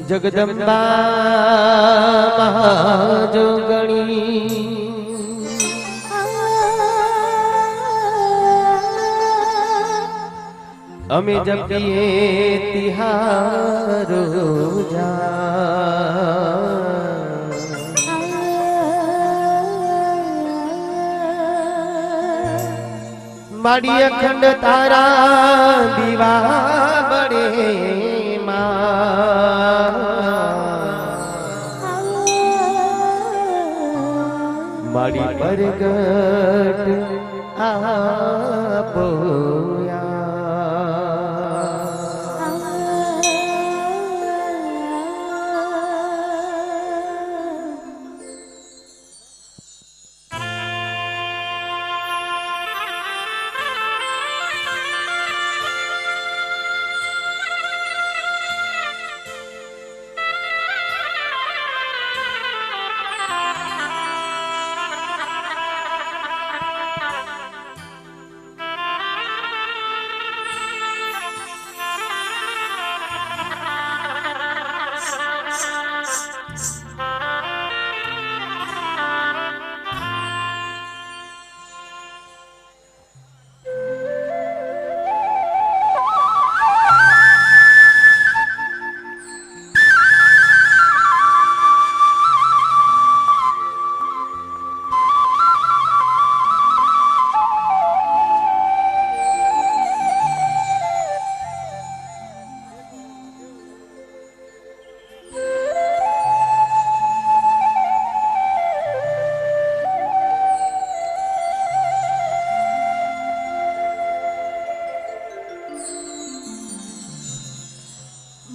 જગદંબા મહાજોગણી અમે જપીએ તિહારો માડી અખંડ તારા દીવા બળે માડી પરગટ આપો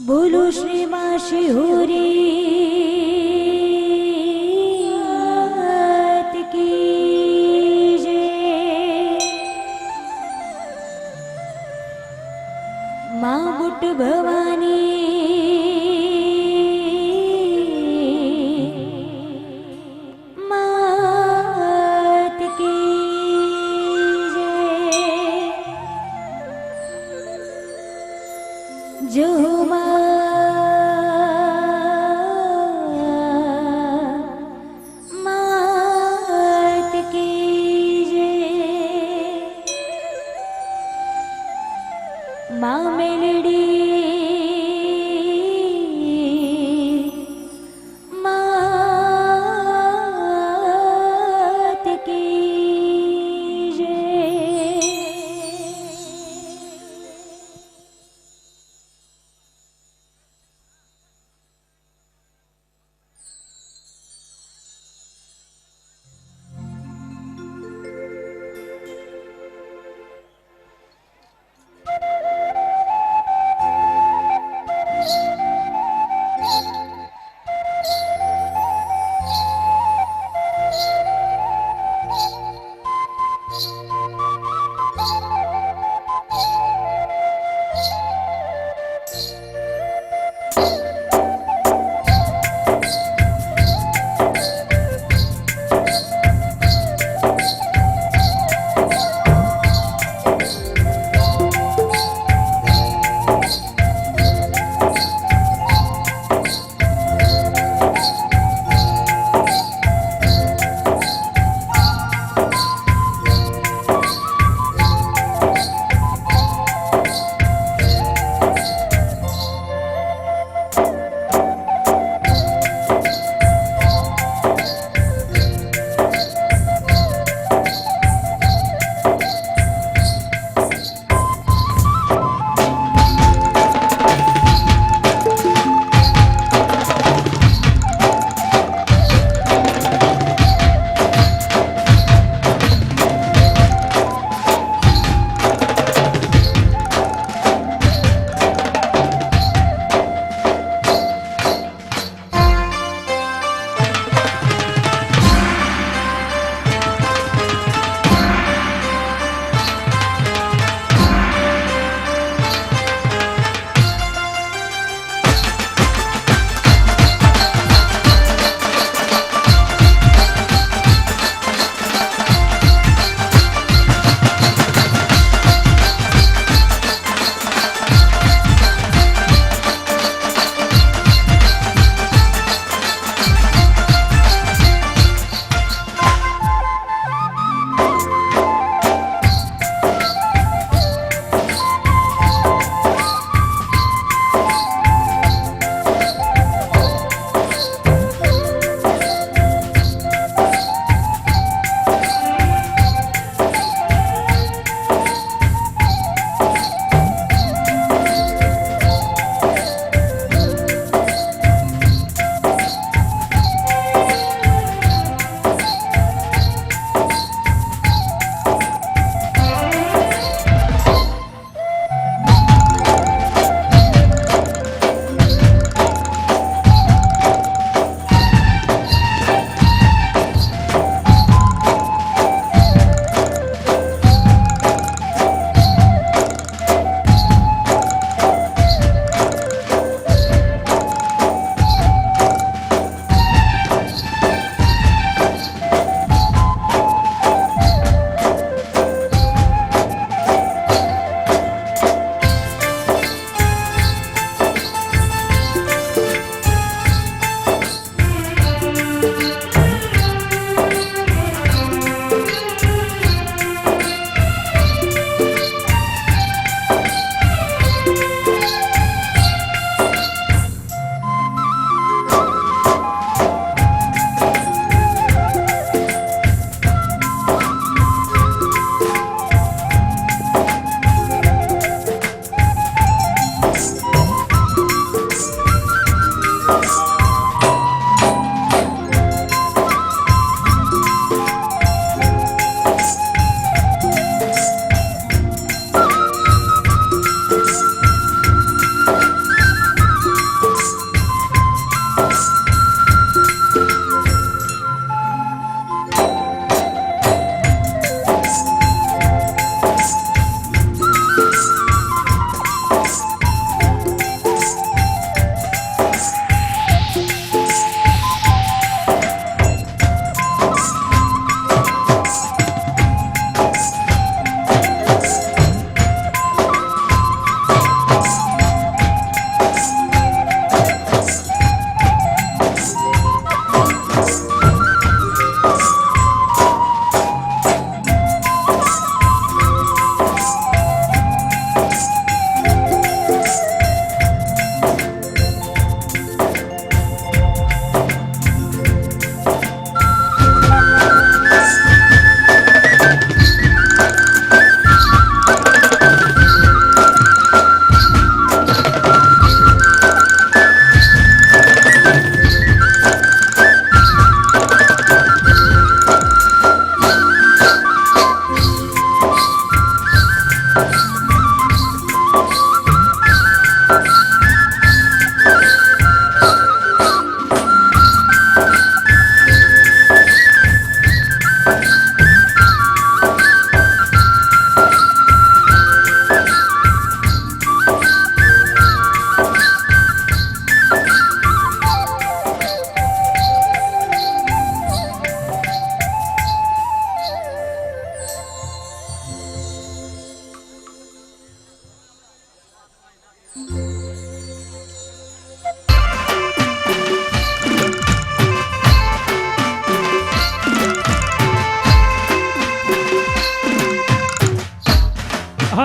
बोलो श्री मां शिहोरी की जय। मां बुट भवानी मात की जय। जो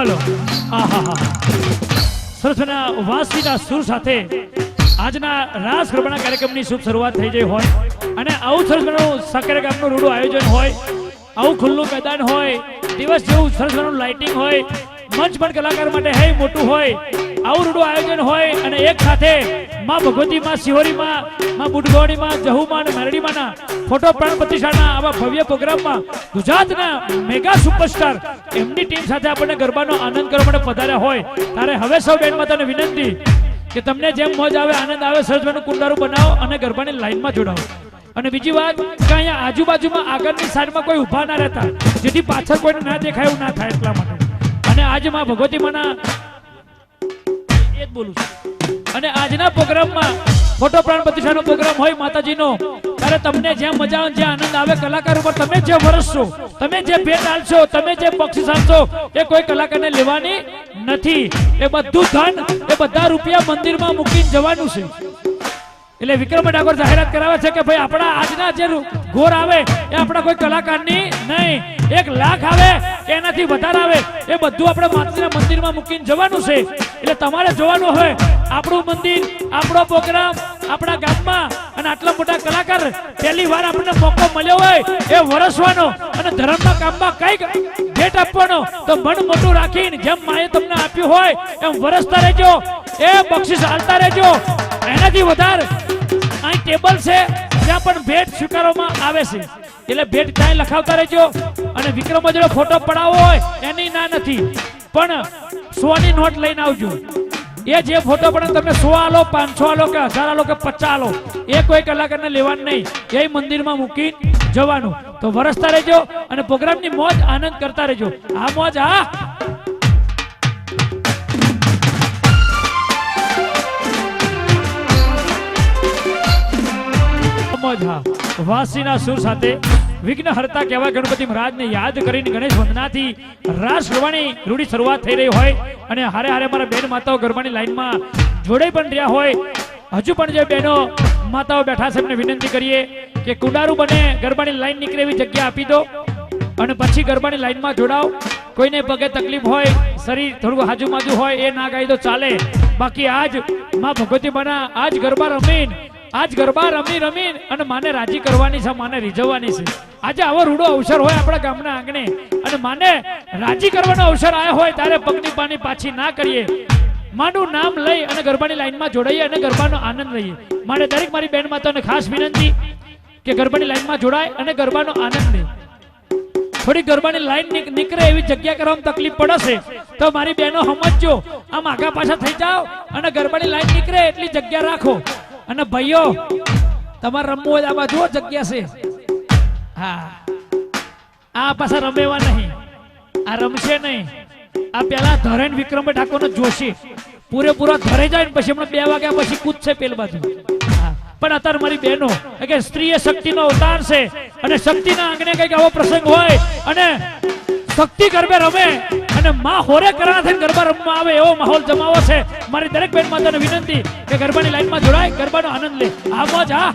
હાલો આહા સરસના વાસીના સુર સાથે આજના રાસ ગરબાના કાર્યક્રમની શુભ શરૂઆત થઈ ગઈ હોય અને આવું સરસનું સાકર ગામનું રૂડું આયોજન હોય, આવું ખુલ્લું મેદાન હોય, દિવસ જેવું સરસનું લાઇટિંગ હોય, મંચ પણ કલાકાર માટે હે મોટું હોય, આવું રૂડું આયોજન હોય અને એક સાથે માં ભગવતીમાં, શિહોરીમાં, માં બુડગોણીમાં, જહુમાં અને મેરડીમાંના ફોટો પ્રાણ પ્રતિષ્ઠાના આવા ભવ્ય પ્રોગ્રામમાં ગુજરાતના મેગા સુપરસ્ટાર એમની ટીમ સાથે આપણને ગરબાનો આનંદ કરવા માટે પધાર્યા હોય ત્યારે હવે સૌ બેન માતાને વિનંતી કે તમને જેમ મોજ આવે, આનંદ આવે, સરસનું કુંડારું બનાવો અને ગરબાની લાઈનમાં જોડાવો. અને બીજી વાત કે અહીંયા આજુબાજુમાં આગળની સાઈડમાં કોઈ ઊભા ના રહેતા, જેથી પાછળ કોઈને ના દેખાય એવું ના થાય એટલા માટે. અને આજે માં ભગવતી માના એ જ બોલું છું. અને આજના પ્રોગ્રામમાં ફોટો પ્રાણ પ્રતિષ્ઠાનો પ્રોગ્રામ હોય માતાજીનો, ત્યારે તમને જ્યાં મજા આવે, જ્યાં આનંદ આવે, કલાકાર ઉપર તમે જે વરસશો, તમે જે ભેટ આલશો, તમે જે બક્ષિસ આલશો એ કોઈ કલાકારને લેવાની નથી. એ બધું ધન, એ બધા રૂપિયા મંદિરમાં મૂકીને જવાનું છે. એટલે વિક્રમ ઠાકોર જાહેરાત કરાવે છે કે ભાઈ આપણા આજના જે ગોર આવે એ આપણા કોઈ કલાકારની નહીં, 1 લાખ આવે એનાથી વધારે આવે એ બધું આપણે માતાજીના મંદિરમાં મૂકીને જવાનું છે. એટલે તમારે જોવાનું હોય આપણું મંદિર, આપણો પ્રોગ્રામ આપણા ગામમાં અને આટલા મોટા કલાકાર પહેલી વાર આપણને મોકો મળ્યો હોય એ વરસવાનો અને ધર્મના કામમાં કઈક ભેટ આપવાનો તો મન મોટું રાખીને જેમ માએ તમને આપ્યું હોય એમ વરસતા રહેજો, એ બક્ષિસ આલતા રહેજો. એનાથી વધારે અહીં ટેબલ છે ત્યાં પણ ભેટ સ્વીકારવામાં આવે છે, એટલે ભેટ ત્યાં લખાવતા રહેજો. અને વિક્રમ જોડે ફોટો પડાવવો હોય એની ના નથી, પણ 100 ની નોટ લઈને આવજો. એ જે ફોટો પડે તમે 100 આલો, 500 આલો કે 1000 આલો કે 50 આલો, એ કોઈ કલાકારને લેવાનું નહીં, એ મંદિરમાં મૂકી જવાનું. તો વરસતા રહેજો અને પ્રોગ્રામની મોજ આનંદ કરતા રહેજો. આ મોજ હા વાસીના સુર સાથે વિઘ્ન હરતા કહેવાય ગણપતિ મહારાજને યાદ કરીને ગણેશ વંદનાથી રાસ ગરબાની રૂડી શરૂઆત થઈ રહી હોય અને હારે હારે મારા બેન માતાઓ ગરબાની લાઈનમાં જોડાઈ પણ રહ્યા હોય. હજુ પણ જે બહેનો માતાઓ બેઠા છે એમને વિનંતી કરીએ કે કુંડારું બને, ગરબાની લાઈન નીકળે એવી જગ્યા આપી દો અને પછી ગરબાની લાઈનમાં જોડાઓ. કોઈને પગે તકલીફ હોય, શરીર થોડું હાજુમાજુ હોય એ ના ગાઈ તો ચાલે, બાકી આજ માં ભગવતી માના આજ ગરબા રમીને, આજ ગરબા રમીને અને માને રાજી કરવાની છે, માને રીઝવવાની છે. આજે આવો રૂડો અવસર હોય આપણા ગામના આંગણે અને માને રાજી કરવાનો અવસર આવ્યો હોય ત્યારે પગની પાની પાછી ના કરીએ, માનું નામ લઈ અને ગરબાની લાઈનમાં જોડાઈએ અને ગરબાનો આનંદ લઈએ. મારે દરેક મારી બેન માતાઓને ખાસ વિનંતી કે ગરબાની લાઈનમાં જોડાય અને ગરબાનો આનંદ લે. થોડી ગરબાની લાઈન નીકળે એવી જગ્યા કરવામાં તકલીફ પડશે તો મારી બહેનો સમજજો, આમ આગા પાછા થઈ જાઓ અને ગરબાની લાઈન નીકળે એટલી જગ્યા રાખો. અને ભાઈઓ તમારે રમવું હોય આ બાજુ જગ્યા છે, હા આ પાછા રમેવા નહીં, આ રમશે નહીં. આ પેલા ધરેન વિક્રમ ઠાકોરને જોશે, પૂરેપૂરા ધરે જાય ને પછી હમણાં 2 વાગ્યા પછી કૂદશે પેલ બાજુ. પણ અત્યારે મારી બહેનો કે સ્ત્રી એ શક્તિનો અવતાર છે અને શક્તિના આંગણે કઈક આવો પ્રસંગ હોય અને શક્તિ ગરબે રમે અને માં હોરે કરા થઈને ગરબા રમવા આવે એવો માહોલ જમાવો છે. મારી દરેક બેન માતાને વિનંતી કે ગરબાની લાઈનમાં જોડાય, ગરબાનો આનંદ લે. આ મોજ હા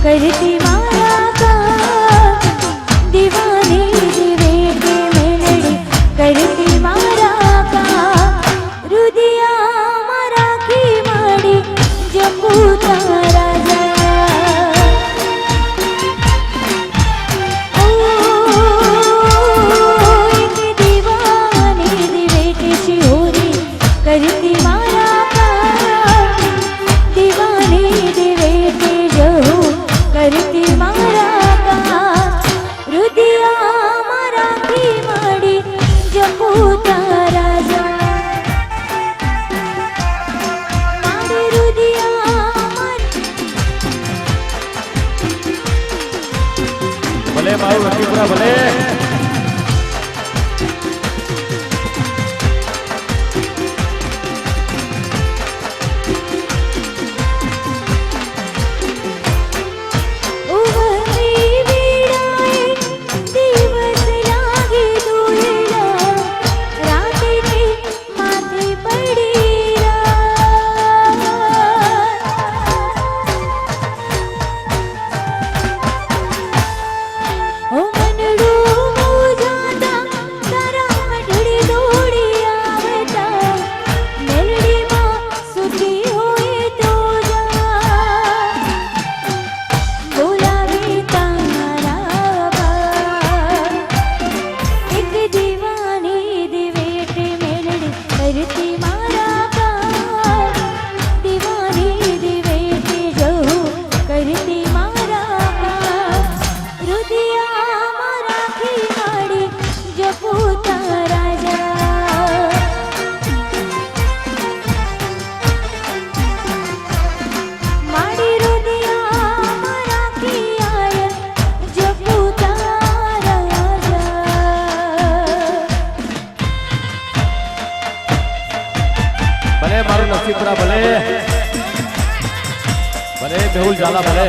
करती मारा का दीवानी दिवे के मेलड़ी करती मारा का रुदिया मारा की माड़ी जपू तारा जा મારું લખીપુરા ભલે ઉભરી વીણાએ દિવસ લાગે દોયલા રાત્રે માથે પડી રાત ઓ મનડું મૂંઝાતા તારા મઢડે દોડી આવતા મેલડીમાં સુખી હોય તો જા બોલાવે તારા બાપ એક દીવાની દિવેટે મેલડી કરતી મારા બાપ દીવાની દિવેટે જહું કરતી મારા બાપ રુદિયામાં રાખી માડી જપું તારા જા માડી રુદિયામાં રાખી આયા જપું તારા જા ભલે મારું લખીપુરા ભલે ભલે મેહુલ ઝાલા ભલે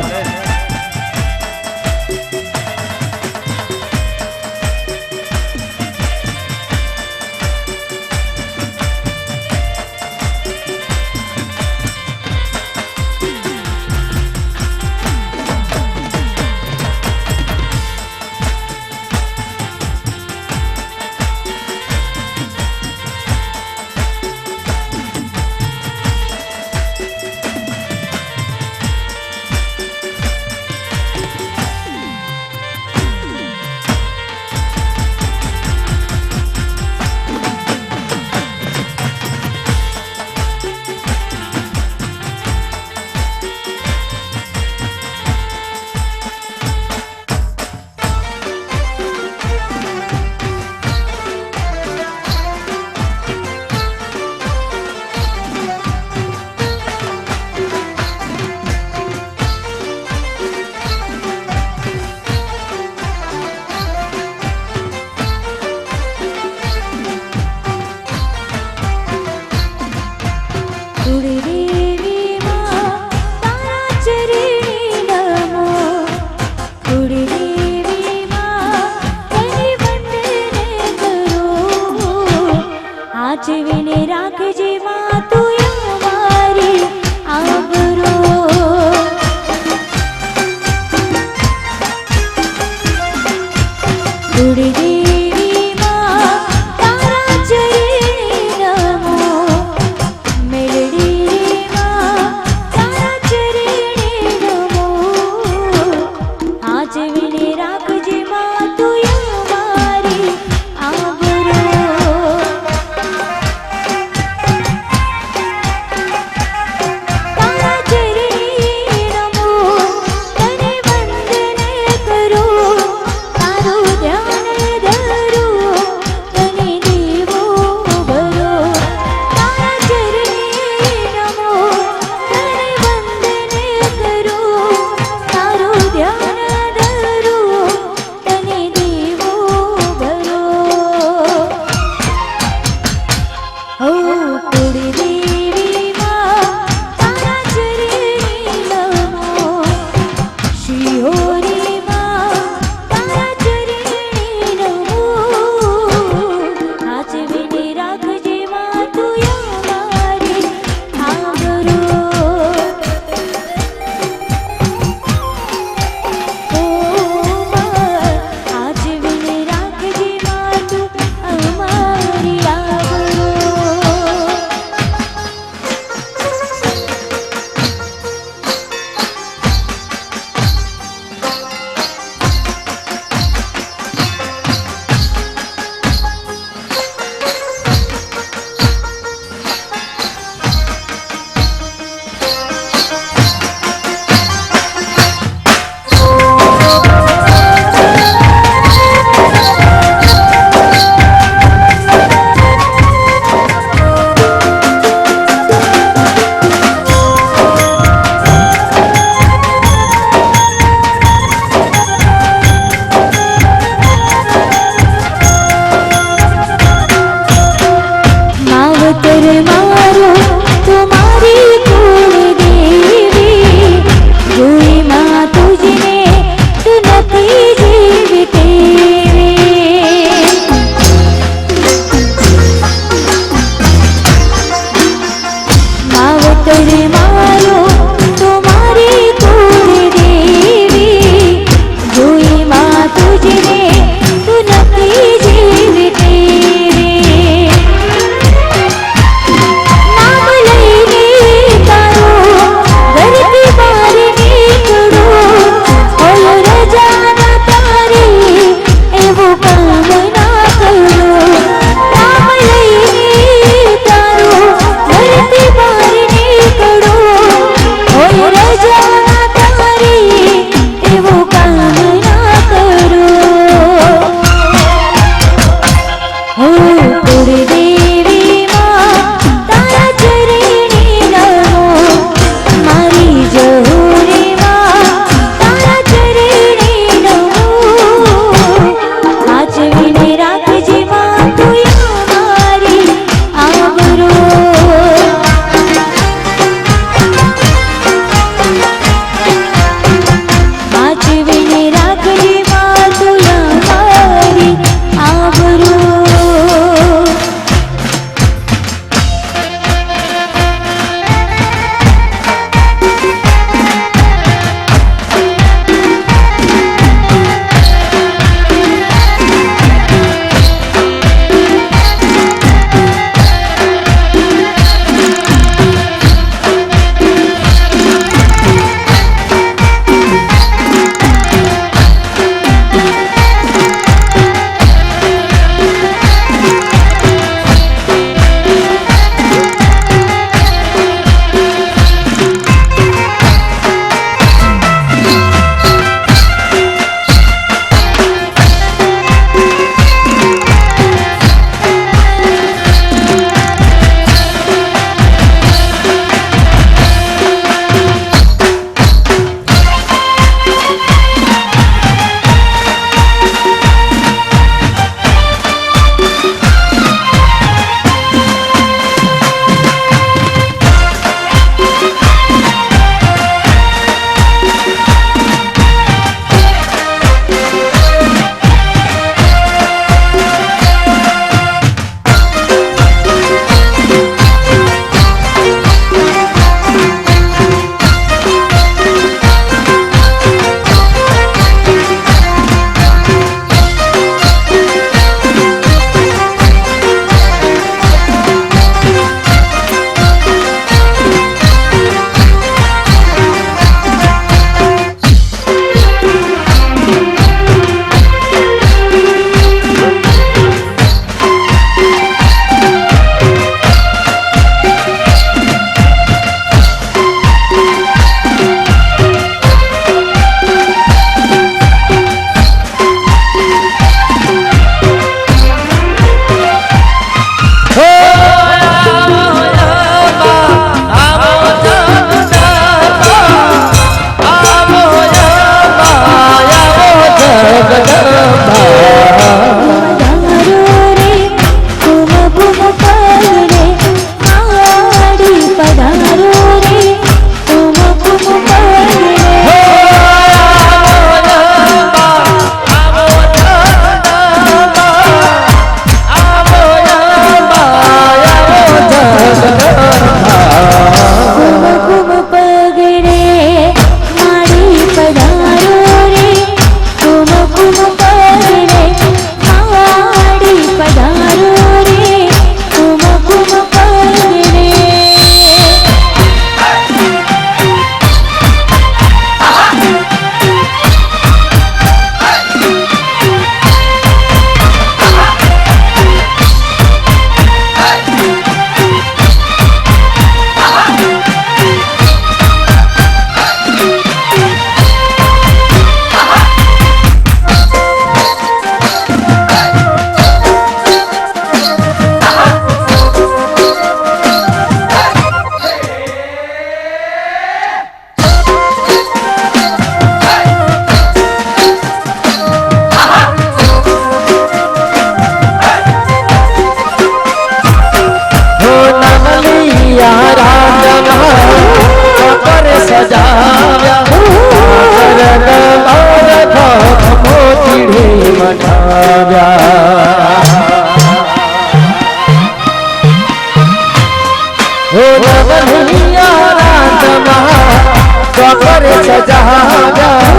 સજાવ્યા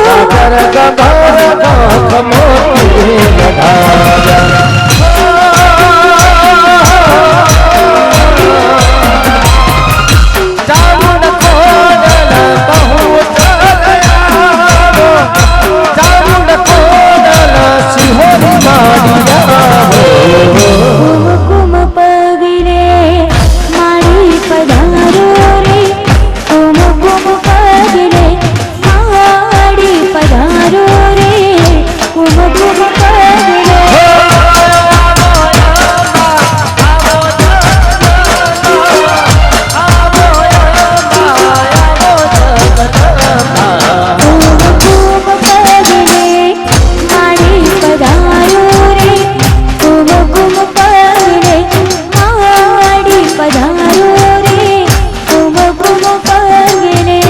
સાગર ગંગાર નાથ મોતી લગાવ્યા ચામુંડ કોડલ બહુ ચલયા ચામુંડ કોડલ સિંહોની માળિયા કુમકુમ પગલે મારી પધારો રે કુમકુમ પગલે મારી પધારો રે કુમકુમ પગલે કુમકુમ પગલે મારી પધારો રે કુમકુમ પગલે મારી પધારો રે કુમકુમ પગલે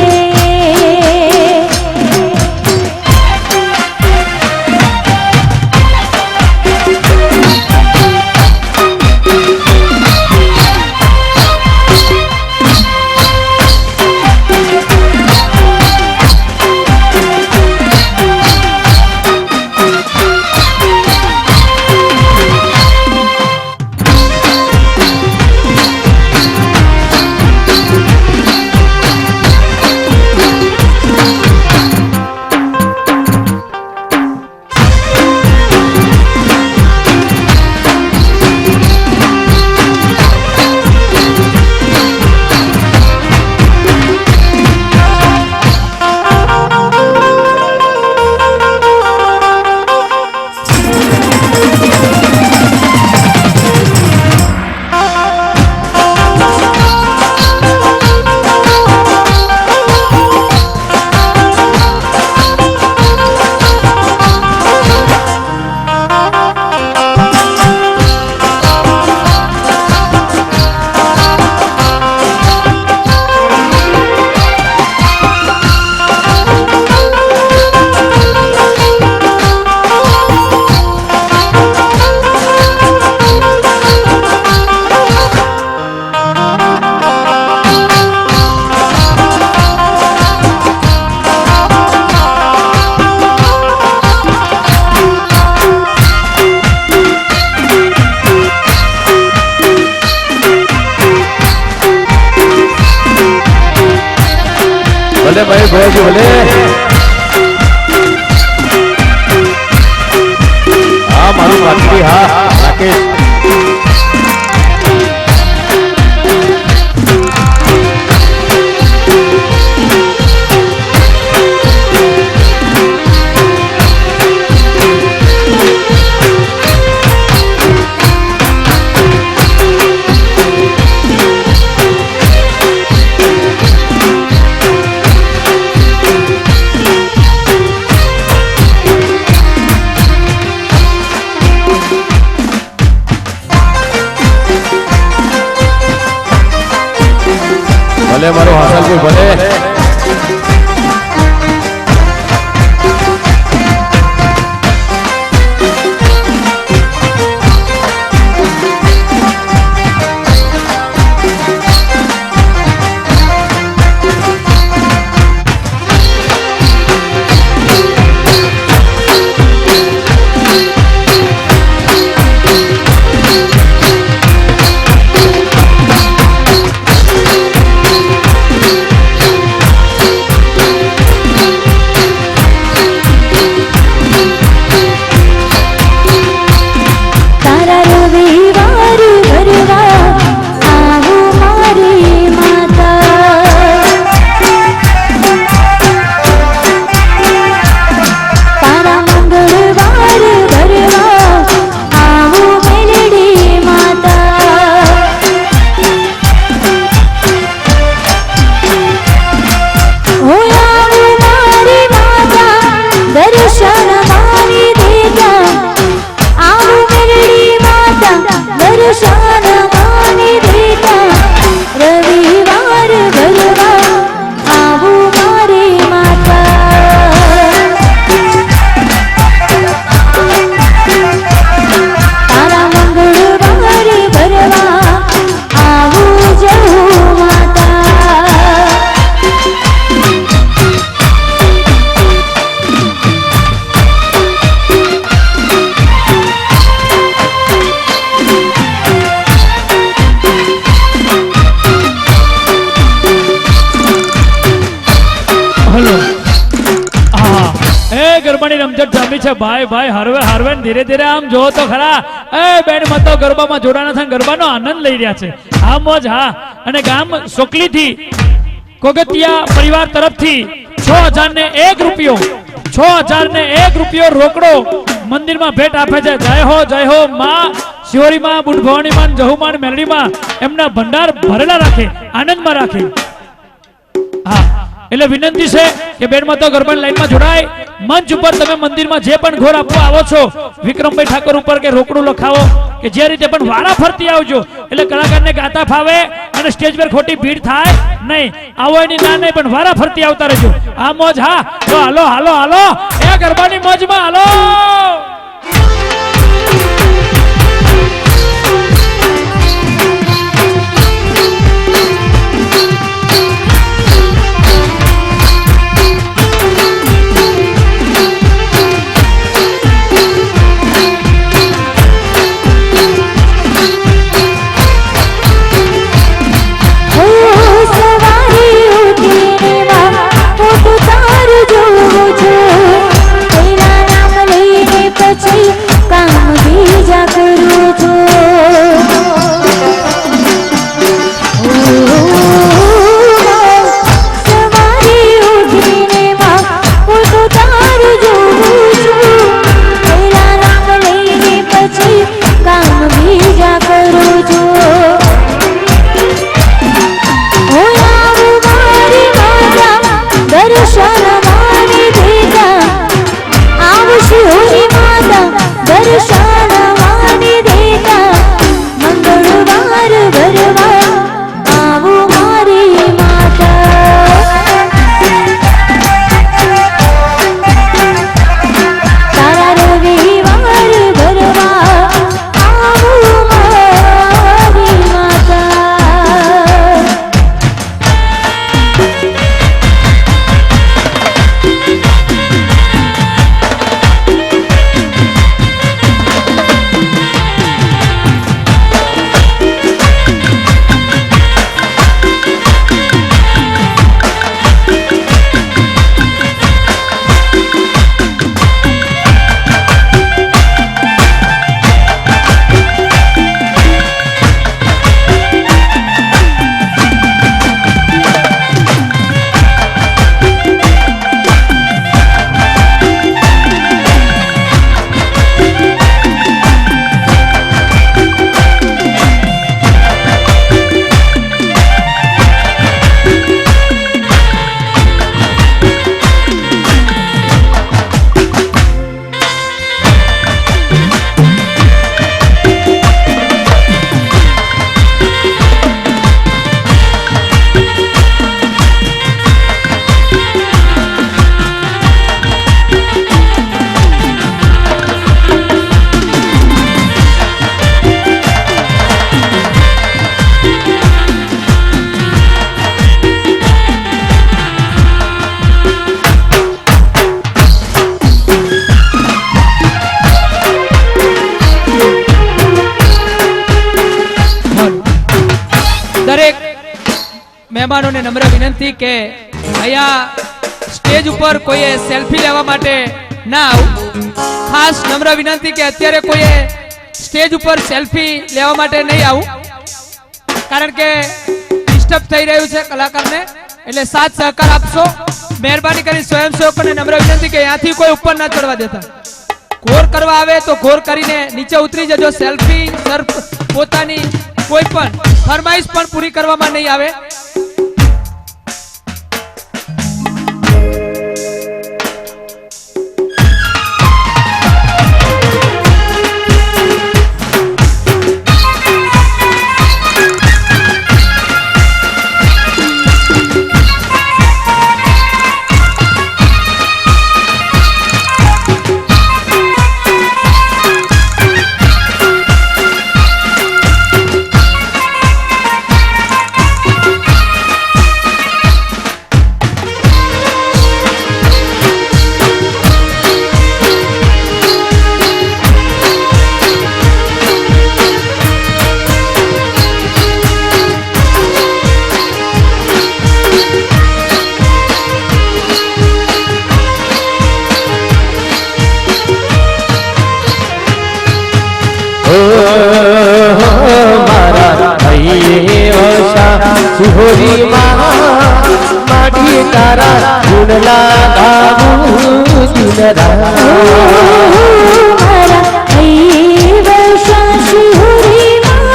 ભલે ભાઈ ભોજી ભલે હા મારું બાકી હા રાકેશ ગરબાની રમઝટ જામી છે ભાઈ ભાઈ હરવે હરવે ને ધીરે ધીરે આમ જો તો ખરા એ બેન મતો ગરબામાં જોડાના થાય ગરબાનો આનંદ લઈ રહ્યા છે હા મોજ હા અને ગામ સોકલીથી કોગતિયા પરિવાર તરફથી 6001 રૂપિયો 6001 રૂપિયો રોકડો મંદિરમાં ભેટ આપે છે જય હો માં શિવરી માં બુટ ભવાની માં જહુ માં મેલડી માં એમના ભંડાર ભરેલા રાખે આનંદમાં રાખે હા એટલે વિનંતી છે કે બેન માં તો ગરબાની લાઈનમાં જોડાય મંચ ઉપર તમે મંદિરમાં જે પણ ઘોર આપવા આવો છો વિક્રમભાઈ ઠાકોર ઉપર કે રોકડું લખાવો કે જે રીતે પણ વારા ફરતી આવજો એટલે કલાકારને ગાતા ફાવે અને સ્ટેજ પર ખોટી ભીડ થાય નહીં આવો એની ના નહીં પણ વારા ફરતી આવતા રહેજો આ મોજ હા તો હાલો હાલો હાલો એ ગરબાની મોજમાં હાલો મહેમાનોને નમ્ર વિનંતી કે અહીંયા સ્ટેજ ઉપર કોઈએ સેલ્ફી લેવા માટે ના આવું ખાસ નમ્ર વિનંતી કે અત્યારે કોઈએ સ્ટેજ ઉપર સેલ્ફી લેવા માટે નહીં આવું કારણ કે ડિસ્ટર્બ થઈ રહ્યું છે કલાકારને એટલે સાથ સહકાર આપશો મહેરબાની કરી સ્વયંસેવકોને નમ્ર વિનંતી કે અહીંયાથી કોઈ ઉપર ના ચડવા દેતા ઘોર કરવા આવે તો ઘોર કરીને નીચે ઉતરી જજો સેલ્ફી સર પોતાની કોઈ પણ ફરમાઈશ પણ પૂરી કરવામાં નહીં આવે ગાવું દિન રાત મારા હૈ વર્ષા શિહોરીમાં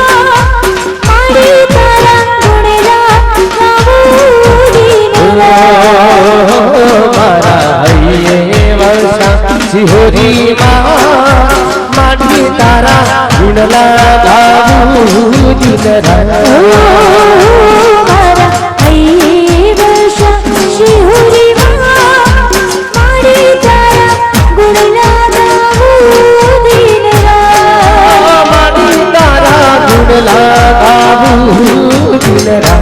મારી તારા ગુણગાન ગાવું દિન રાત મારા હૈયે વર્ષા શિહોરીમાં માડી તારા ગુણલા ગાવું દિન રાત મારા હૈ વર્ષા શિહોરીમાં મારી તારા ગુણગાન ગાવું દિન રાત માડી તારા ગુણલા ગાવું દિન રાત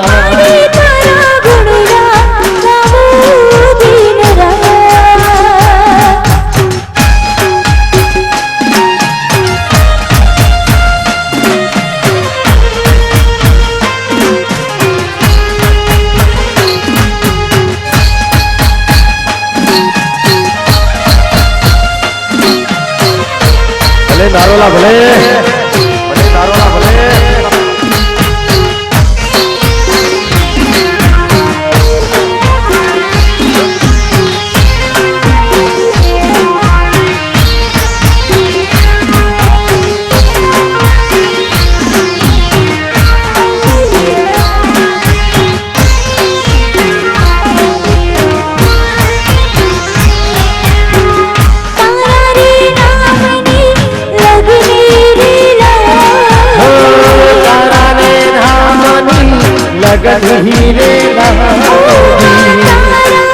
મારી તારા ગુણગાન ગાવું દિન રાત ભલે નારોલા ભલે ભલે નારોલા ભલે તારી નામની લગની લીલા તારા રે નામની લગન હીરે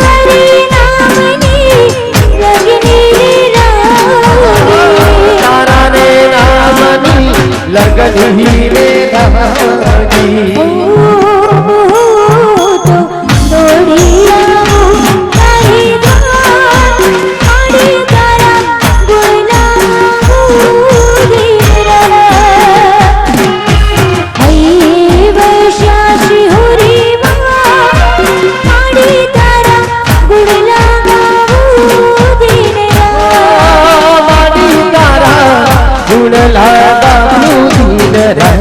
તારી નામની લગની લીલા તારા રે નામની લગન હીરે લહાજી તો દોડી આવું તારી ગાન મારી તારા ગુણગાન ગાવું દિન રાત હૈ વર્ષા શિહોરીમાં મારી તારા ગુણગાન ગાવું દિન રાત માડી તારા ગુણ લાગાવું દિન રાત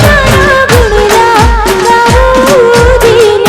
તારા ગુણગાન ગાવું દિન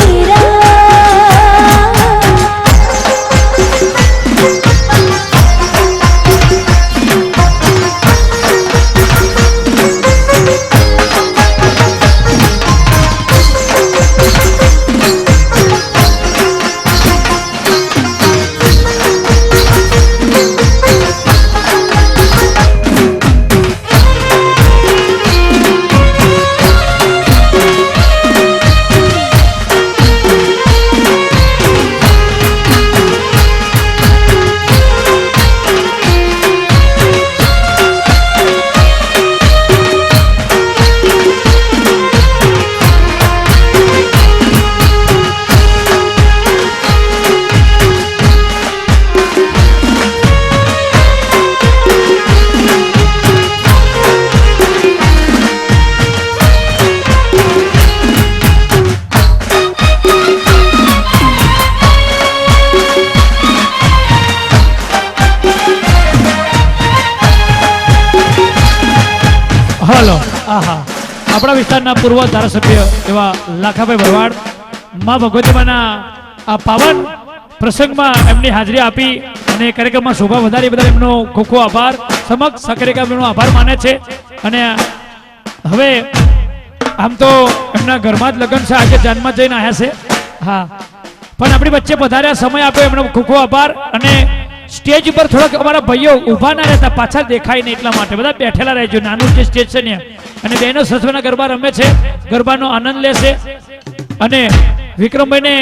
હલો આહા આપણા વિસ્તારના પૂર્વ ધારાસભ્ય એવા લાખાભાઈ ભરવાડ માં ભગવતીમાના આ પાવન પ્રસંગમાં એમની હાજરી આપી અને કાર્યક્રમમાં શોભા વધારી બધા એમનો ખૂબ ખૂબ આભાર સમક્ષ કાર્યક્રમનો આભાર માને છે. અને હવે આમ તો એમના ઘરમાં જ લગ્ન છે, આજે જાનમાં જઈને આવ્યા છે. હા, પણ આપણી વચ્ચે પધાર્યા, સમય આપ્યો, એમનો ખૂબ ખૂબ આભાર. અને સ્ટેજ ઉપર થોડાક અમારા ભાઈઓ ઊભા ના રહેતા, પાછળ દેખાય નહીં એટલા માટે બધા બેઠેલા રહેજો. નાનું જે સ્ટેજ છે ને, અને બહેનો સસવાના ગરબા રમે છે, ગરબાનો આનંદ લેશે. અને વિક્રમભાઈને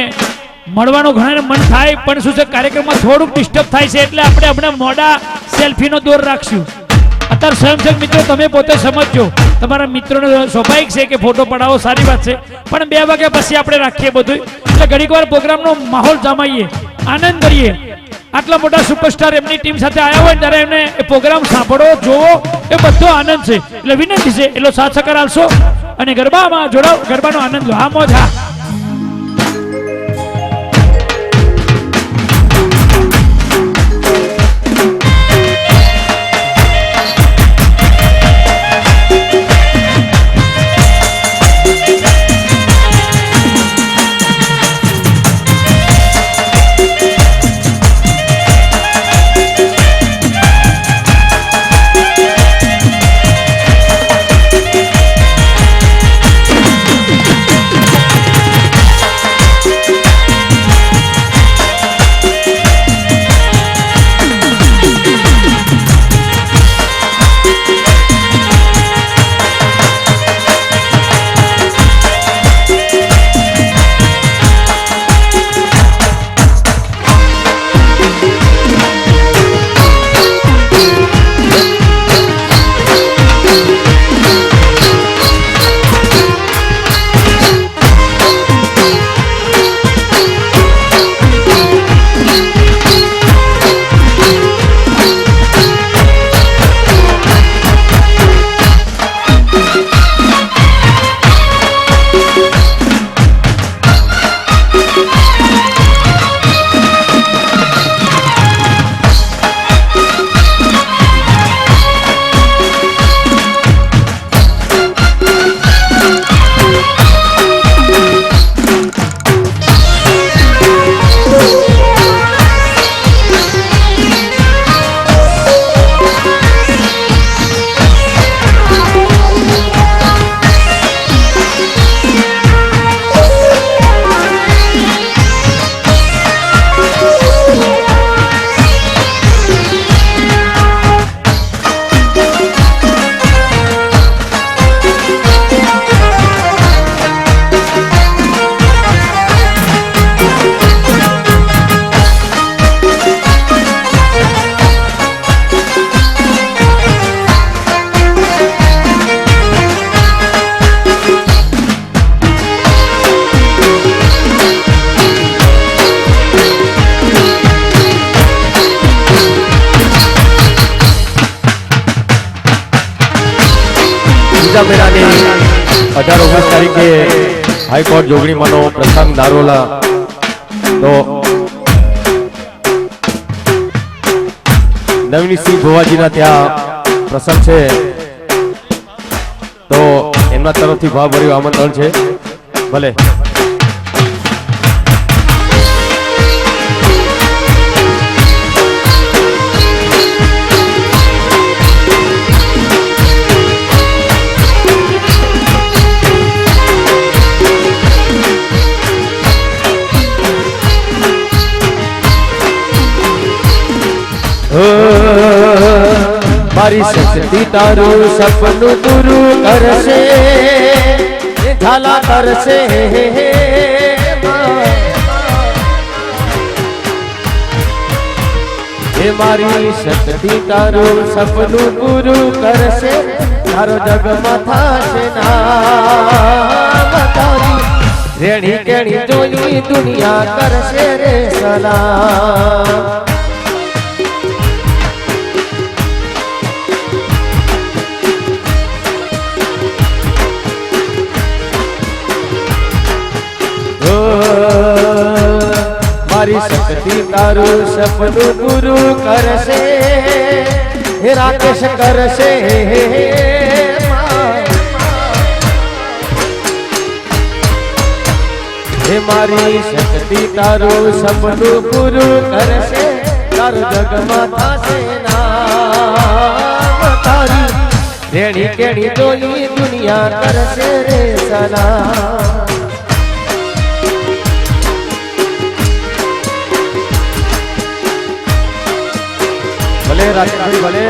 મળવાનું ઘણાને મન થાય, પણ શું છે કાર્યક્રમમાં થોડુંક ડિસ્ટર્બ થાય છે, એટલે આપણે હમણાં મોડા સેલ્ફીનો દોર રાખશું. અત્યારે સ્વયંસેવક મિત્રો તમે પોતે સમજજો, તમારા મિત્રોને સ્વાભાવિક છે કે ફોટો પડાવો, સારી વાત છે, પણ 2 વાગ્યા પછી આપણે રાખીએ બધું. એટલે ઘડીક વાર પ્રોગ્રામનો માહોલ જમાઈએ, આનંદ કરીએ. આટલા મોટા સુપરસ્ટાર એમની ટીમ સાથે આવ્યા હોય ત્યારે એમને એ પ્રોગ્રામ સાંભળો, જોવો, એ બધો આનંદ છે. એટલે વિનંતી છે એટલો સાથ સહકાર આપશો અને ગરબામાં જોડાવ, ગરબાનો આનંદ લો. હા, મોજ. હા, 18-19 તારીખે હાઈકોર્ટ જોગણીમાંનો પ્રસંગ નારોલા તો નવીનસિંહ ભુવાજીના ત્યાં પ્રસંગ છે તો એમના તરફથી ભાવભર્યું આમંત્રણ છે ભલે મારી શક્તિ તારું સપનું પૂરું કરશે ઝાલા કરશે એ મારી શક્તિ તારું સપનું પૂરું કરશે તારો જગમાં થશે નામ તારી રેણી કેણી જોઈ દુનિયા કરશે રે સલામ મારી શક્તિ તારું સપનું પૂરું કરશે હે રાકેશ કરશે હે મારી શક્તિ તારું સપનું પૂરું કરશે તારું જગમાં થશે નામ તારી રેણી કેણી જોઈ દુનિયા કરશે રે સલામ ભલે રાકેશભાઈ ભલે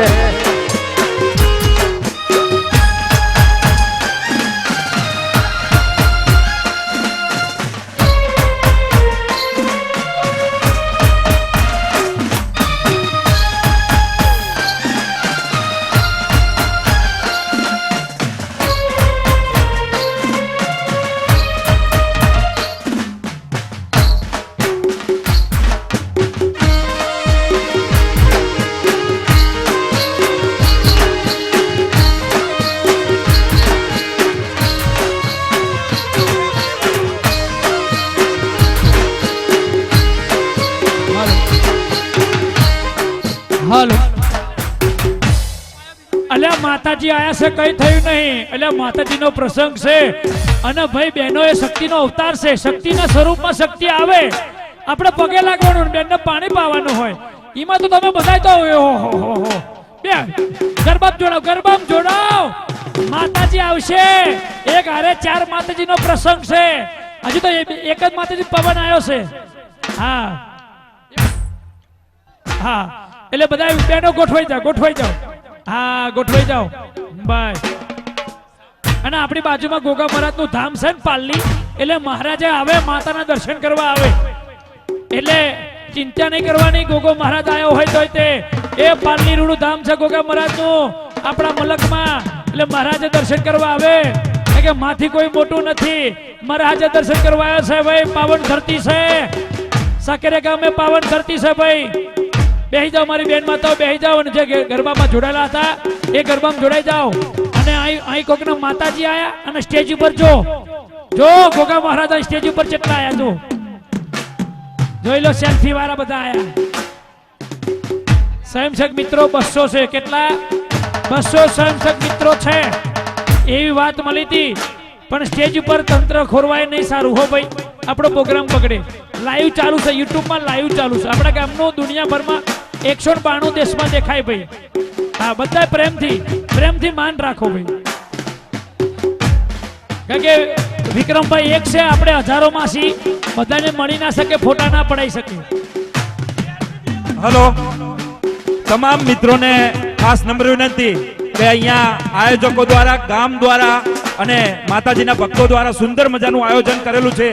હાલો અલ્યા માતાજી આયા છે કઈ થયું નહીં અલ્યા માતાજીનો પ્રસંગ છે અને ભાઈ બહેનો એ શક્તિનો અવતાર છે શક્તિના સ્વરૂપમાં શક્તિ આવે આપણે પગે લાગવાનું બેનને પાણી પાવાનું હોય એમાં તો તમે બધા તો બે ગરબામાં જોડાવ માતાજી આવશે એક હારે 4 માતાજીનો પ્રસંગ છે હજુ તો એક જ માતાજી પવન આવ્યો છે હા હા એટલે બધા બેનો ગોઠવાઈ જાઓ હા ગોઠવાઈ જાઓ બાય અને આપણી બાજુમાં ગોગા મહારાજનું ધામ છે ને પાલની એટલે મહારાજે આવે માતાના દર્શન કરવા આવે એટલે ચિંતા નહીં કરવાની ગોગો મહારાજ આવ્યો હોય તો તે એ પાલની રૂડું ધામ છે ગોગા મહારાજનું આપણા મલકમાં એટલે મહારાજે દર્શન કરવા આવે કે માથી કોઈ મોટું નથી મહારાજે દર્શન કરવા આવ્યા છે ભાઈ પાવન ધરતી છે સાકેરે ગામે પાવન ધરતી છે ભાઈ બેહી જાઓ મારી બેન માતાઓ બેહી જાઓ અને જે ગરબામાં જોડાયેલા હતા એ ગરબામાં જોડાઈ જાઓ અને અહીં કોકના માતાજી આયા અને સ્ટેજ ઉપર જો ગોગા મહારાજ સ્ટેજ ઉપર કેટલા આયા જો જોઈ લો સેલ્ફી વાળા બધા આયા સ્વયંસેવક મિત્રો 200 છે કેટલા 200 સ્વયંસેવક મિત્રો છે એવી વાત મળી હતી પણ સ્ટેજ ઉપર તંત્ર ખોરવાય નહીં સારું હો ભાઈ આપણો પ્રોગ્રામ પકડે લાઈવ ચાલુ છે યુટ્યુબમાં લાઈવ ચાલુ છે આપણા ગામનું દુનિયાભરમાં 192 દેશમાં દેખાય ભાઈ હા બધા પ્રેમથી માન રાખો ભાઈ કારણ કે વિક્રમભાઈ એક છે આપણે હજારોમાં છીએ બધાને મળી ના શકે ફોટા ના પડાઈ શકે હેલો તમામ મિત્રોને ખાસ નમ્ર વિનંતી કે અહીંયા આયોજકો દ્વારા ગામ દ્વારા અને માતાજીના ભક્તો દ્વારા સુંદર મજાનું આયોજન કરેલું છે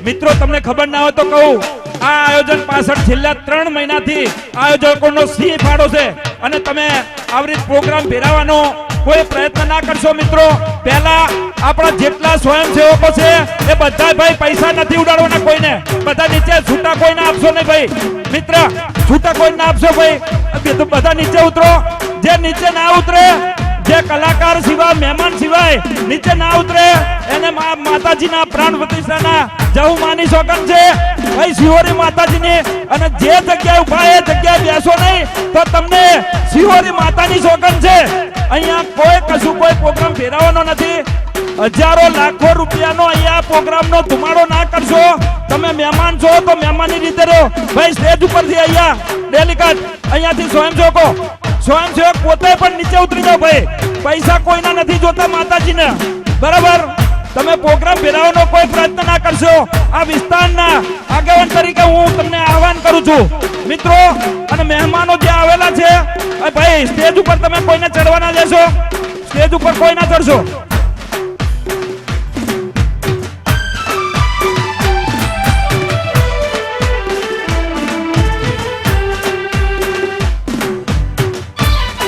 મિત્રો તમને ખબર ના હોય તો કહું આ આયોજન પાછળ છેલ્લા 3 મહિનાથી આયોજકોનો સિંહ ફાળો છે અને તમે આવી રીતે પ્રોગ્રામ ભેરાવાનો કોઈ પ્રયત્ન ના કરશો મિત્રો. પહેલા આપણા જેટલા સ્વયંસેવકો છે એ બધા ભાઈ પૈસા નથી ઉડાડવાના કોઈને. બધા નીચે છૂટા કોઈને આપશો નહીં ભાઈ. મિત્ર છૂટા કોઈને ના આપશો ભાઈ. બધા નીચે ઉતરો. જે નીચે ના ઉતરે, જે કલાકાર સિવાય મહેમાન સિવાય નીચે ના ઉતરે એને માતાજીના પ્રાણ પ્રતિષ્ઠાના જહુ માની સોગન છે ભાઈ શિહોરી માતાજીની. અને જે જગ્યાએ ઉભા એ જગ્યાએ બેસો નહીં તો તમને શિહોરી માતાની સોગન છે. અહીંયા કોઈ કશું કોઈ પ્રોગ્રામ ફેરવવાનો નથી. હજારો લાખો રૂપિયાનો અહીંયા પ્રોગ્રામનો ધુમાડો ના કરશો. તમે મહેમાન છો તો મહેમાનની રીતે રહો ભાઈ. સ્ટેજ ઉપરથી અહીંયા ડેલિકેટ અહીંયાથી સ્વયંસેવક પોતે પણ નીચે ઉતરી જાઓ ભાઈ. પૈસા કોઈના નથી જોતા માતાજીને, બરાબર? તમે પ્રોગ્રામ ફેરવવાનો કોઈ પ્રયત્ન ના કરશો. આ વિસ્તારના આગેવાન તરીકે હું તમને આહવાન કરું છું મિત્રો. અને મહેમાનો જે આવેલા છે ભાઈ, સ્ટેજ ઉપર તમે કોઈને ચડવા ના દેશો. સ્ટેજ ઉપર કોઈ ના ચડશો.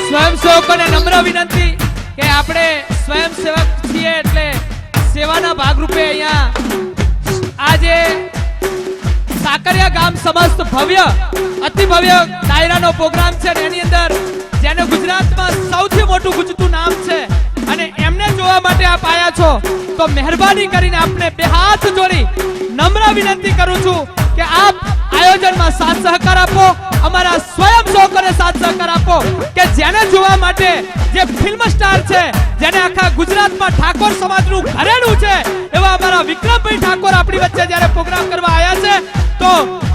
સ્વયંસેવકોને નમ્ર વિનંતી કે આપણે સ્વયંસેવક છીએ એટલે સેવાના ભાગરૂપે અહીંયા આજે સાકરિયા ગામ સમસ્ત ભવ્ય અતિ ભવ્ય ડાયરાનો પ્રોગ્રામ છે અને એની અંદર જેને ગુજરાતમાં સૌથી મોટું ગુંજતું નામ છે અને એમને જોવા માટે આપ આવ્યા છો તો મહેરબાની કરીને આપને બે હાથ જોડી નમ્ર વિનંતી કરું છું કે આપ આયોજનમાં સાથ સહકાર આપો. અમારા સ્વયંસેવકોને સાથ સહકાર આપો કે જેને જોવા માટે જે ફિલ્મ સ્ટાર છે, જેને આખા ગુજરાતમાં ઠાકોર સમાજનું ઘરેલું છે એવા અમારા વિક્રમભાઈ ઠાકોર આપણી વચ્ચે જ્યારે પ્રોગ્રામ કરવા આવ્યા છે તો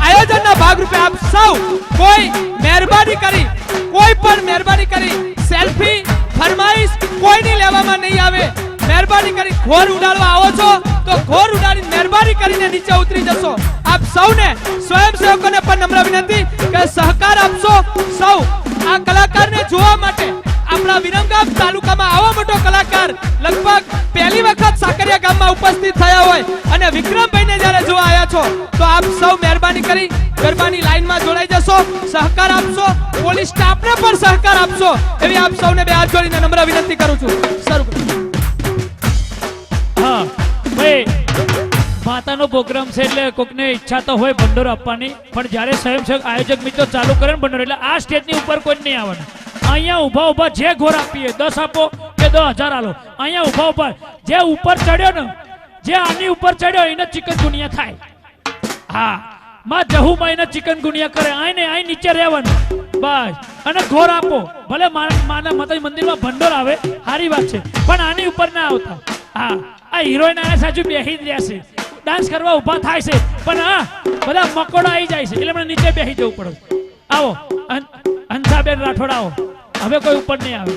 આયોજનના ભાગરૂપે આપ સૌ કોઈ પણ મહેરબાની કરી સેલ્ફી ફરમાઈશ કોઈની લેવામાં નહીં આવે. મહેરબાની કરી ઘોર ઉડાડવા આવો છો તો ઘોર ઉડાડી મહેરબાની કરીને નીચે ઉતરી જશો. આપ સૌને સ્વયંસેવકોને પણ નમ્ર વિનંતી કે સહકાર આપશો. સૌ આ કલાકારને જોવા માટે આપણા વિરમગામ તાલુકામાં આવો મોટો કલાકાર લગભગ પહેલી વખત સાકરિયા ગામમાં ઉપસ્થિત થયા હોય અને વિક્રમભાઈને જ્યારે જોવા આવ્યા છો તો આપ સૌ મહેરબાની કરી ગરબાની લાઈનમાં જોડાઈ જશો, સહકાર આપશો, પોલીસ સ્ટાફને પણ સહકાર આપશો એવી આપ સૌને બે હાથ જોડીને નમ્ર વિનંતી કરું છું. શરૂ કરો. હા ભાઈ, માતાનો પ્રોગ્રામ છે એટલે કોકને ઈચ્છા તો હોય ભંડોળ આપવાની, પણ જ્યારે સ્વયંસેવક આયોજક મિત્રો ચાલુ કરે ને ભંડોળ એટલે આ સ્ટેજની ઉપર કોઈ નહીં આવવાનું. અહીંયા ઊભા જે ઘોર આપીએ 10 આપો કે 10,000 આલો. અહીંયા ઊભા જે ઉપર ચડ્યો ને, જે આની ઉપર ચડ્યો એને ચિકનગુનિયા થાય. હા માં જહુમાં એને ચિકનગુનિયા કરે. અહીં નીચે રહેવાનું બસ. અને ઘોર આપો. ભલે માના માતાજી મંદિરમાં ભંડોળ આવે સારી વાત છે, પણ આની ઉપર ના આવતા. હા આ હિરોઈન આને સાચું બેહી જ રહેશે, ડાન્સ કરવા ઊભા થાય છે, પણ હા બધા મકોડા આવી જાય છે એટલે મને નીચે બેસી જવું પડે. આવો હંસાબેન રાઠોડ આવો. હવે કોઈ ઉપર નહીં આવે.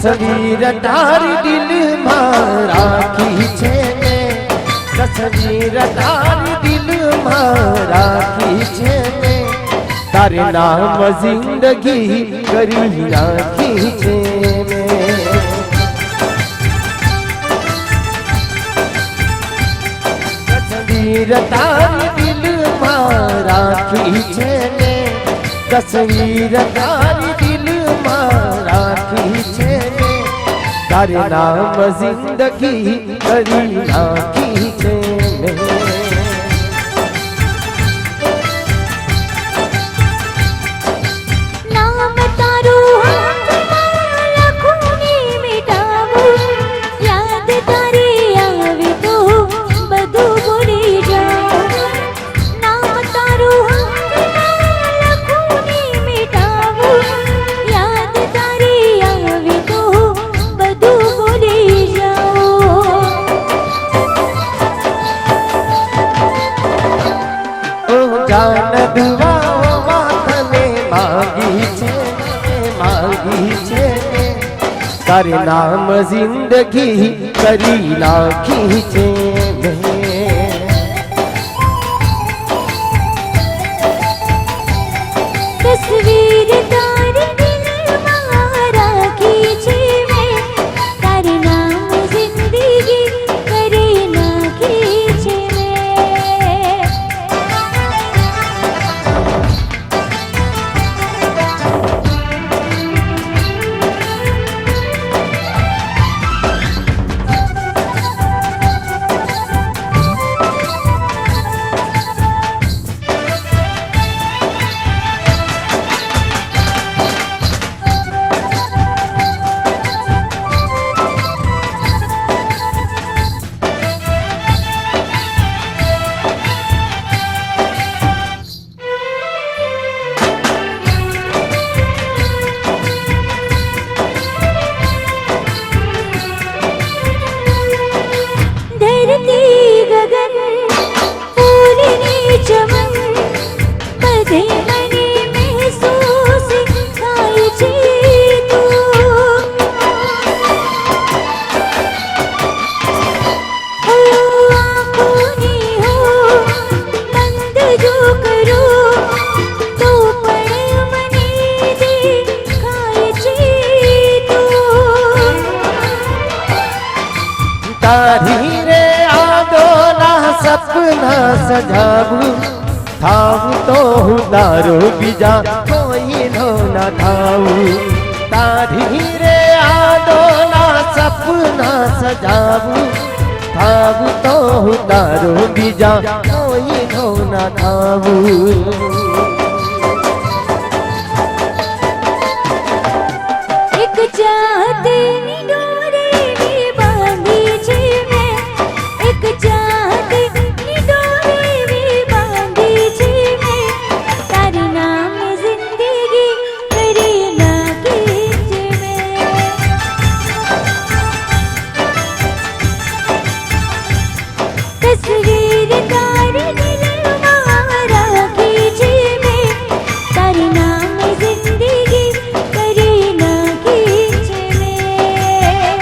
તસવીર તારી દિલમાં રાખી છે ને, તસવીર તારી દિલમાં રાખી છે ને, તારે નામ જિંદગી કરી રાખી છે ને. તસવીર તારી દિલમાં રાખી છે ને તસવીર તારી દિલમાં રાખી છે ને તારે નામ જિંદગી કરી નાખી છે ને નામ તારું હાથમાં લખું ને મિટાવું યાદ તારી આવે તો બધું ભૂલી જાઉં નામ તારું હાથમાં લખું ને મિટાવું યાદ તારી આવે તો બધું ભૂલી જાઉં ઓ જાન દુઆઓમાં તને માંગી છે ને તારે નામ જિંદગી કરી નાખી છે મેં તસવીર તારી દિલમાં રાખી છે મેં તારું નામ જિંદગી કરી નાખી છે મેં ધરતી ગગન ફૂલની ચમન બધે મને મહેસૂસ થાય છે તું આંખોની હો બંધ જો કરું તો પણ મને દેખાય છે તું તારી રે આદોના સપના સજાવું થાવું તો હું તારો બીજા કોઈનો ના થાવું તારી રે આદોના સપના સજાવું થાવું તો હું તારો બીજા કોઈનો ના થાવું એક ચાહતની ડોરી બાંધી છે મેં એક ચાહતની ડોરી બાંધી છે મેં તારું નામ જિંદગી કરી નાખી છે મેં તસવીર તારી દિલમાં રાખી છે મેં તારું નામ જિંદગી કરી નાખી છે મેં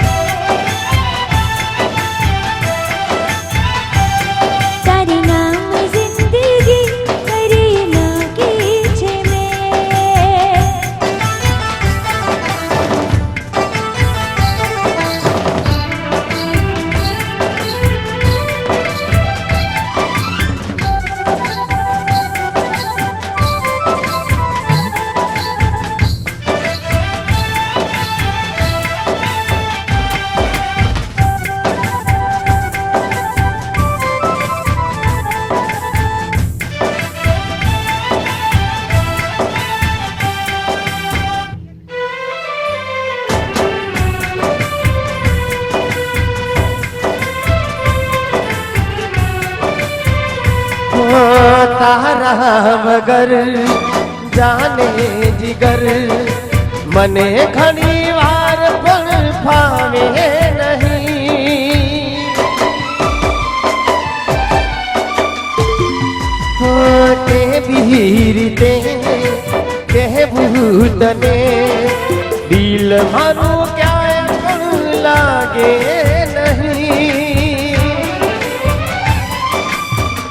તારું નામ જિંદગી કરી નાખી છે મેં તારા વગર જાને જીગર મને ઘણી વાર પણ ફાવે નહીં તે બી રીતે કહેવું તને દિલ મારું ક્યાંય પણ લાગે નહીં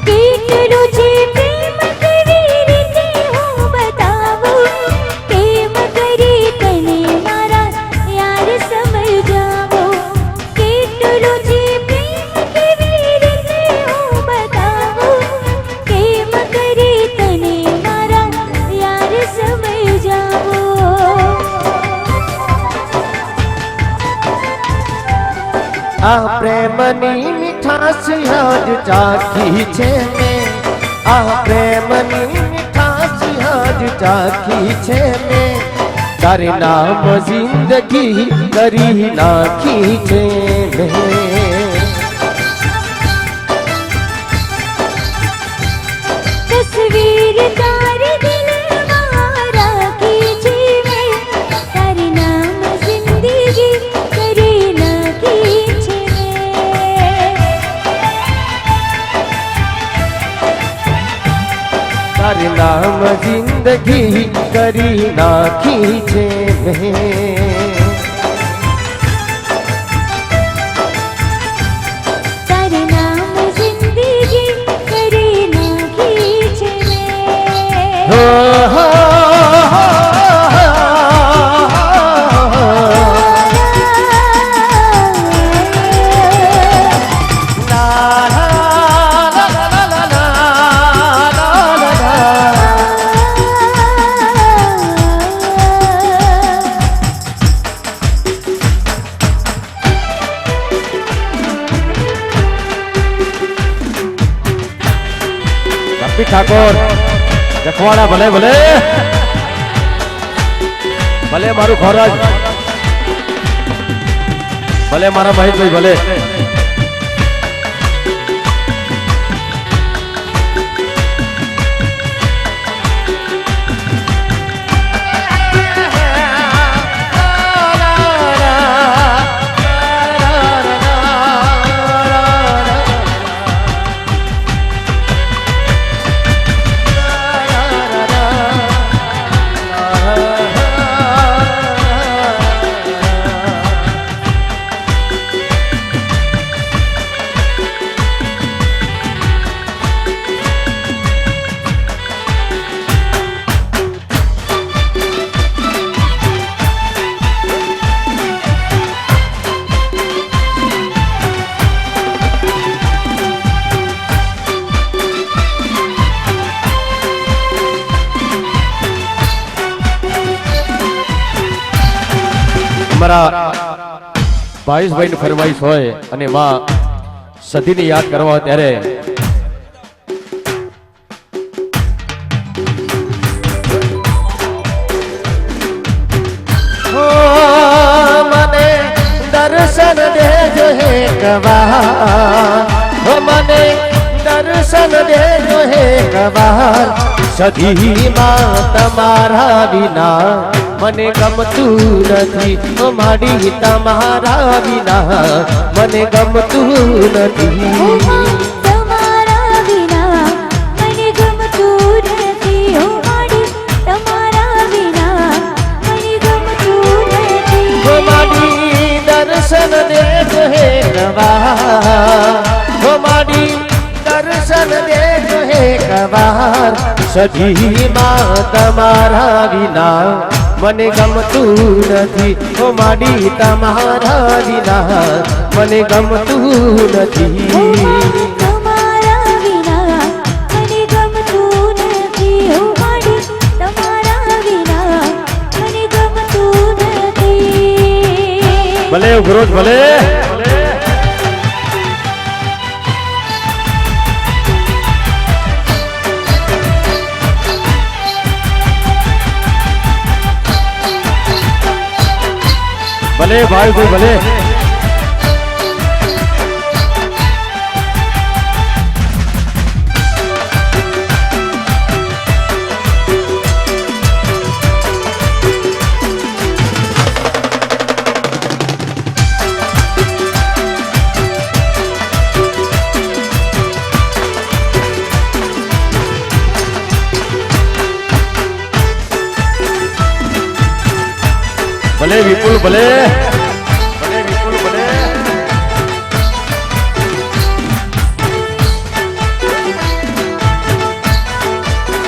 કેટલું છે પ્રેમ કેવી રીતે હું બતાવું કેમ કરી તને મારા યાર સમજાવો કેટલું છે પ્રેમ કેવી રીતે હું બતાવું આ પ્રેમની મીઠાશ આજ ચાખી છે મેં આ પ્રેમની મીઠાશ આજ ચાખી છે મેં તારે નામ જિંદગી કરી નાખી છે મેં તસવીર તારી દિલમાં રાખી છે મેં તારે નામ જિંદગી કરી નાખી છે તારે નામ જિંદગી કરી નાખી છે મેં તારે નામ જિંદગી કરી નાખી છે હો મેં હો ઠાકોર જખવાડા ભલે ભલે ભલે મારું ખોરાક ભલે મારા મહેશભાઈ ભલે અમારા ભાઈશભાઈ ની ફરમાઈશ હોય અને માં સતીને યાદ કરવા ત્યારે હો મને દર્શન દેજો હે કવાર હો મને દર્શન દેજો હે કવાર સદીમાં તમારા વિના મને ગમતું નથી ઓ માડી તમારા વિના મને ગમતું નથી તમારા વિના મને ગમતું નથી ઓ માડી તમારા વિના મને ગમતું નથી ઓ માડી દર્શન દેજો હે કવાર ઓ માડી દર્શન દેજો હે કવાર સદીમાં તમારા વિના મને ગમતું નથી ઓ માડી તમારા વિના મને ગમતું નથી તમારા વિના મને ગમતું નથી ઓ માડી તમારા વિના મને ગમતું નથી ભલે ગુરુજ ભલે ભલે ભાઈ ભાઈ ભલે ભલે વિપુલ ભલે ભલે વિપુલ ભલે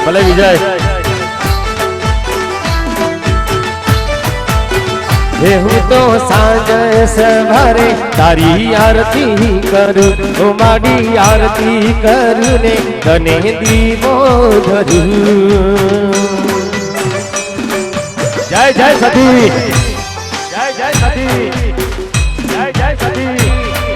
ભલે વિજય હે હું તો સાંજ સવારે તારી આરતી કરું ઓ માડી આરતી કરું ને તને દીવો ધરું જય જય સતી જય જય સતી જય જય સતી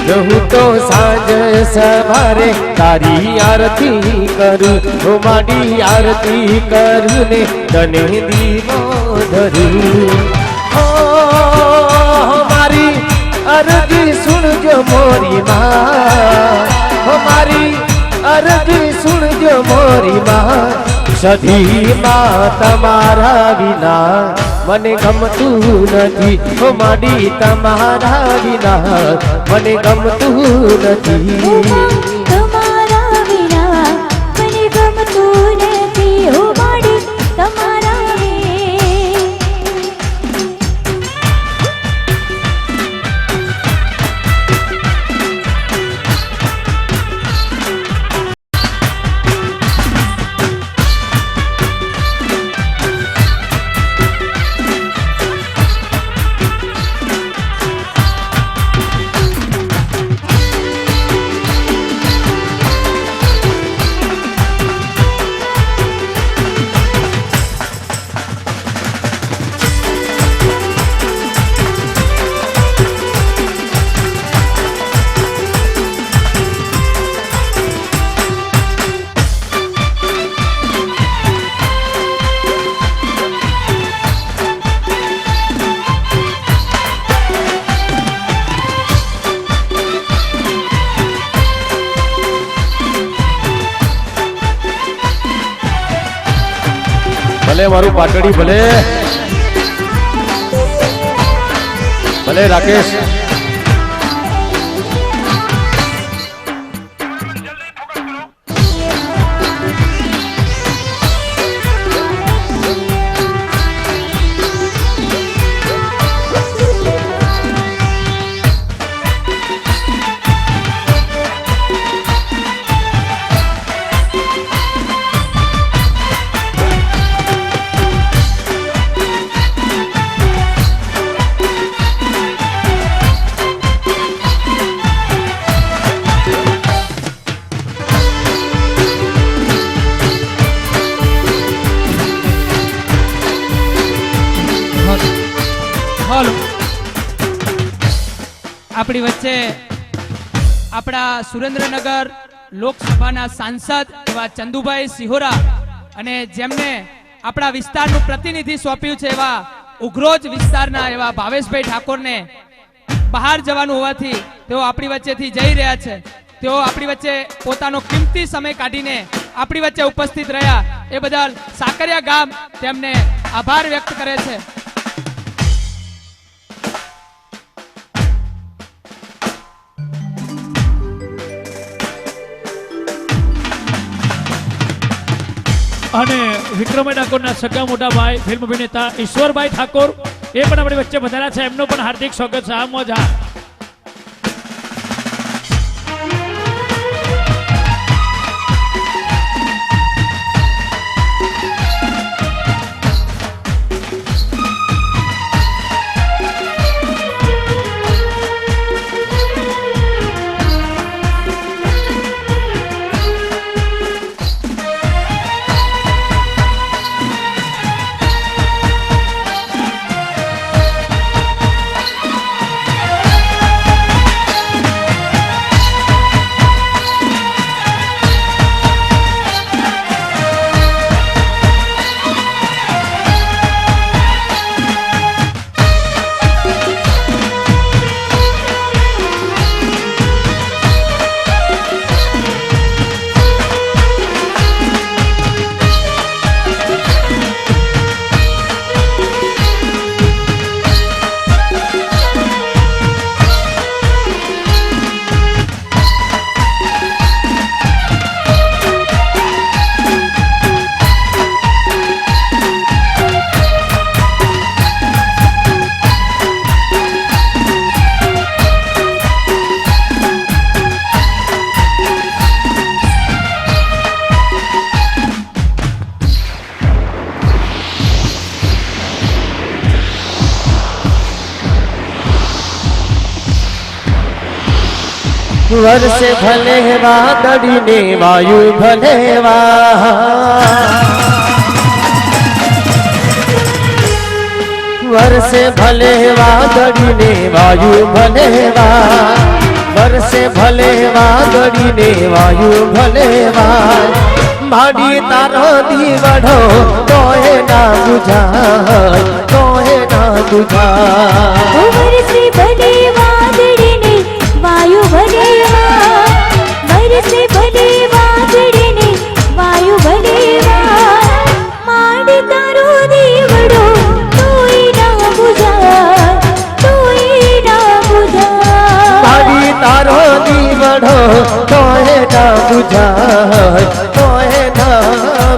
રહું તો સાંજ સવારે તારી આરતી કરું ઓ માડી આરતી કરું ને તને દીવો ધરું ઓ મારી અરજી સુણજો મોરી માં ઓ મારી અરજી સુણજો મોરી માં સધી માં તમારા વિના મને ગમતું નથી ઓ માડી તમારા વિના મને ગમતું નથી તમારા વિના મને ગમતું નથી ઓ માડી તમારા ભલે મારું પાટડી ભલે ભલે રાકેશ હાલો આપણી વચ્ચે આપણા સુરેન્દ્રનગર લોકસભાના સાંસદ એવા ચંદુભાઈ સિહોરા અને જેમને આપણા વિસ્તારનું પ્રતિનિધિ સોંપ્યું છે એવા ઉઘરોજ વિસ્તારના એવા ભાવેશભાઈ ઠાકોરને બહાર જવાનું હોવાથી તેઓ આપણી વચ્ચેથી જઈ રહ્યા છે તેઓ આપણી વચ્ચે પોતાનો કિંમતી સમય કાઢીને આપણી વચ્ચે ઉપસ્થિત રહ્યા એ બદલ સાકરિયા ગામ તેમને આભાર વ્યક્ત કરે છે અને વિક્રમભાઈ ઠાકોરના સગા મોટા ભાઈ ફિલ્મ અભિનેતા ઈશ્વરભાઈ ઠાકોર એ પણ આપણી વચ્ચે પધાર્યા છે એમનું પણ હાર્દિક સ્વાગત છે આ મોજા વર્ષે ભલે વાદળીને વાયુ ભલે વર્ષે ભલે વાદળીને વાયુ ભલે વરસે ભલે વાદળી ને વાયુ ભલે વાય માડી તારો દીવડો તોય ના બુઝાય તોય ના બુઝાય વરસે ભલે વાદળી ને વાયુ ભલે વાય વરસે ભલે વાદળી ને વાયુ ભલે વાય માડી તારો દીવડો તોય ના બુઝાય તોય ના બુઝાય માડી તારો દીવડો તોય ના બુઝાય તોય ના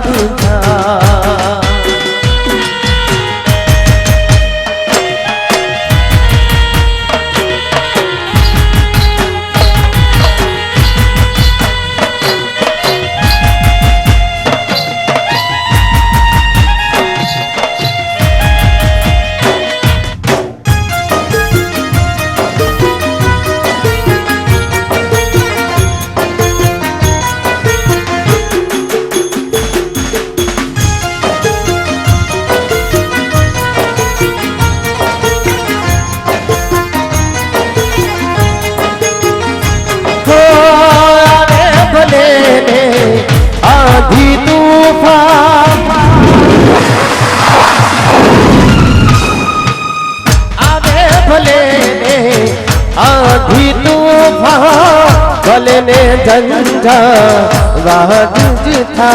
બુઝાય आधी तूफान आवे भले ने आधी तूफान भले ने झंझा वाज था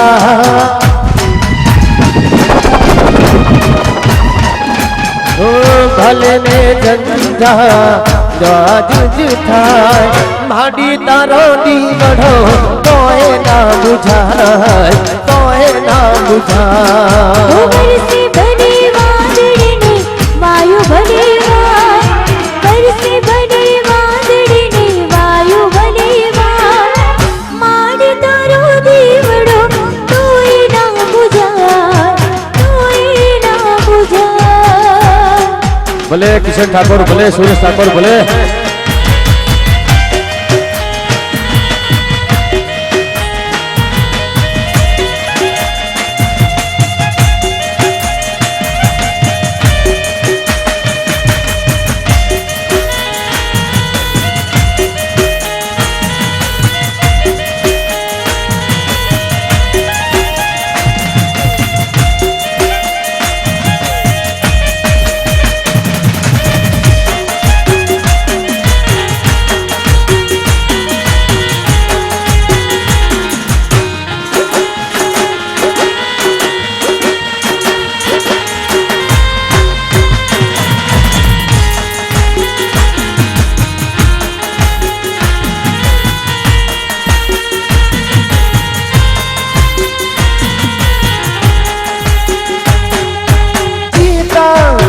ओ भले ने झंझा वाज था माडी तारो दीवड़ो तोय ना बुझाय तोय ना बुझाय वरसे भले वादળી ને વાયુ ભલે વાય વરસે ભલે વાદળી ને વાયુ ભલે વાય માડી તારો દીવડો તોય ના બુઝાય તોય ના બુઝાય ભલે કિશન ઠાકોર ભલે સુરેશ ઠાકોર ભલે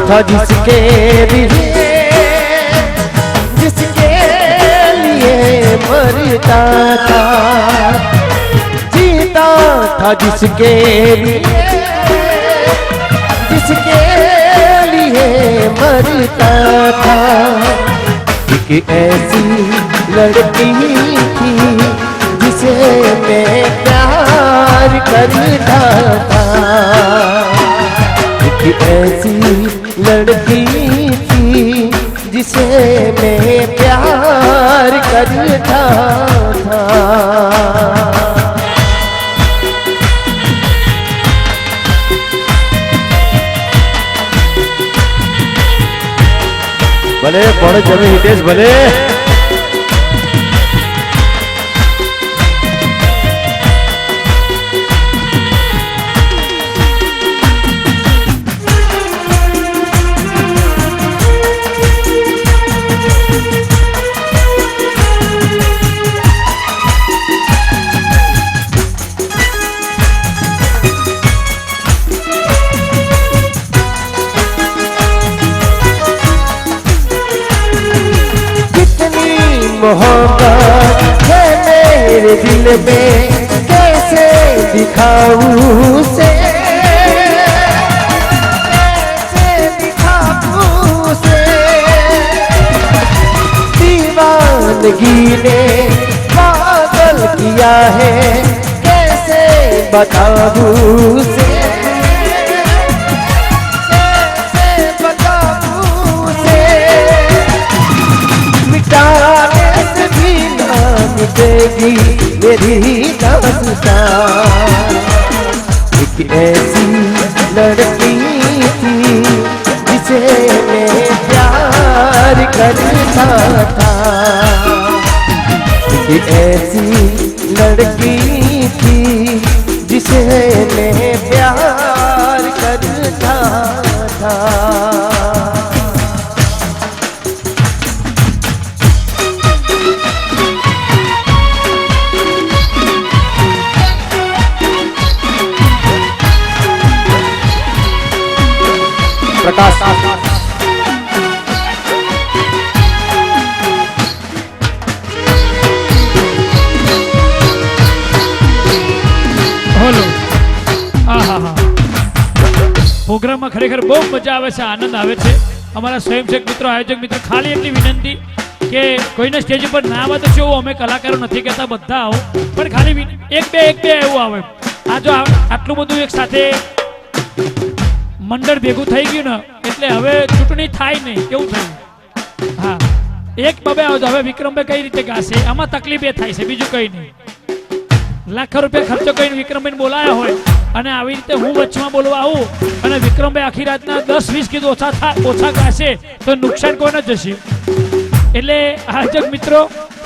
था जिसके लिए मरता था जीता था जिसके लिए मरता था एक ऐसी लड़की थी जिसे मैं प्यार करता था एक ऐसी लड़की थी जिसे मैं प्यार करता था ભલે પણ જમી હિતેશ ભલે मोहब्बत है मेरे दिल में कैसे दिखाऊं उसे कैसे दिखाऊं उसे दीवानगी ने पागल किया है कैसे बताऊं उसे कैसे बताऊं उसे मिटाने से भी था कि ऐसी लड़की थी जिसे मैं प्यार करता था। प्रकाश બોલો આહાહા. પ્રોગ્રામમાં ખરેખર બહુ મજા આવે છે, આનંદ આવે છે. અમારા સ્વયંસેવક મિત્રો, આયોજક મિત્રો, ખાલી એટલી વિનંતી કે કોઈને સ્ટેજ ઉપર ના આવે તો શું, અમે કલાકારો નથી કહેતા, બધા આવો, પણ ખાલી એક બે એવું આવે. આ જો આટલું બધું એક સાથે મંડળ ભેગું થઈ ગયું ને એટલે હવે ચૂંટણી થાય નહીં એવું થયું. હા, એક બબે આવજો. હવે વિક્રમભાઈ કઈ રીતે ગાશે, આમાં તકલીફ એ થાય છે, બીજું કઈ નહીં. લાખો રૂપિયા ખર્ચો કરીને વિક્રમભાઈ બોલાયા હોય અને આવી રીતે હું વચમાં બોલવા આવું અને વિક્રમભાઈ આખી રાતના 10-20 ગીત ઓછા ગાશે તો નુકસાન કોને જશે. એટલે આયોજક મિત્રો,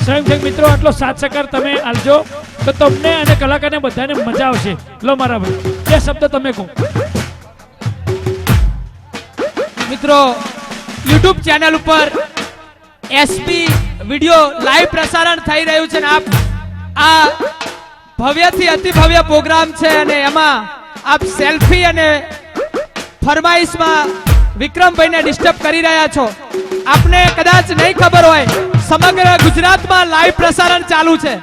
સ્વયંસેવક મિત્રો, આટલો સાથ સહકાર તમે આલજો તો તમને અને કલાકારને બધાને મજા આવશે. લો મારા ભાઈ, બે શબ્દ તમે કહો. મિત્રો, YouTube ચેનલ ઉપર એસપી વિડિયો લાઈવ પ્રસારણ થઈ રહ્યું છે ને આ ભવ્યથી અતિ ભવ્ય પ્રોગ્રામ છે અને એમાં આપ સેલ્ફી અને ફરમાઈશમાં વિક્રમભાઈને ડિસ્ટર્બ કરી રહ્યા છો. આપને કદાચ નહીં ખબર હોય, સમગ્ર ગુજરાતમાં લાઈવ પ્રસારણ ચાલુ છે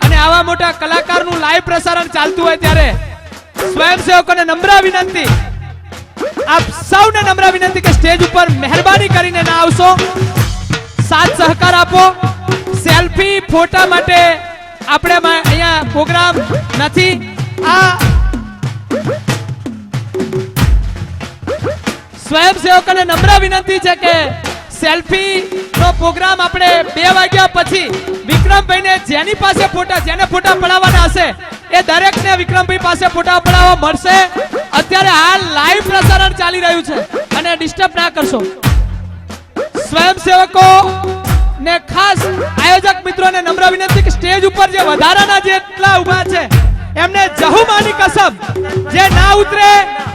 અને આવા મોટા કલાકારનું લાઈવ પ્રસારણ ચાલતું હોય ત્યારે સ્વયંસેવકોને નમ્ર વિનંતી, આપ સૌને નમ્ર વિનંતી કે સ્ટેજ ઉપર મહેરબાની કરીને ના આવશો, સાથ સહકાર આપો. સેલ્ફી ફોટા માટે આપણે અહીંયા પ્રોગ્રામ નથી. આ સ્વયંસેવકોને નમ્ર વિનંતી છે કે સેલ્ફી નો પ્રોગ્રામ આપણે 2 વાગ્યા પછી વિક્રમભાઈને જેની પાસે ફોટા, જેને ફોટા પડાવવાના હશે એ દરેકને વિક્રમભાઈ પાસે ફોટા પડાવવા મળશે. અત્યારે હાલ લાઈવ પ્રસારણ ચાલી રહ્યું છે અને ડિસ્ટર્બ ના કરશો. સ્વયંસેવકો ને ખાસ આયોજક મિત્રોને નમ્ર વિનંતી કે સ્ટેજ ઉપર જે વધારાના જેટલા ઊભા છે એમને જહુમાની કસમ, જે ના ઉતરે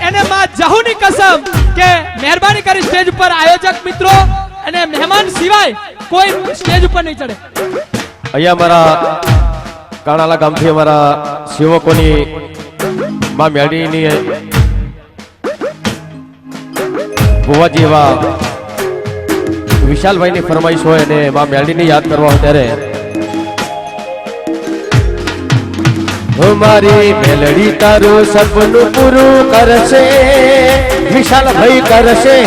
એને માં જહુની કસમ કે મહેરબાની કરી સ્ટેજ ઉપર આયોજક મિત્રો અને મહેમાન સિવાય કોઈ સ્ટેજ ઉપર નહીં ચડે. અહીંયા અમારા કાણાલા ગામથી અમારા સેવકોની માં મેળીની ભુવાજી એવા વિશાલભાઈની ફરમાઈશ હોય અને માં મેળીને યાદ કરવા હોય ત્યારે મારી મેલડી તારું સપનું પૂરું કરશે, વિશાલભાઈ કરશે.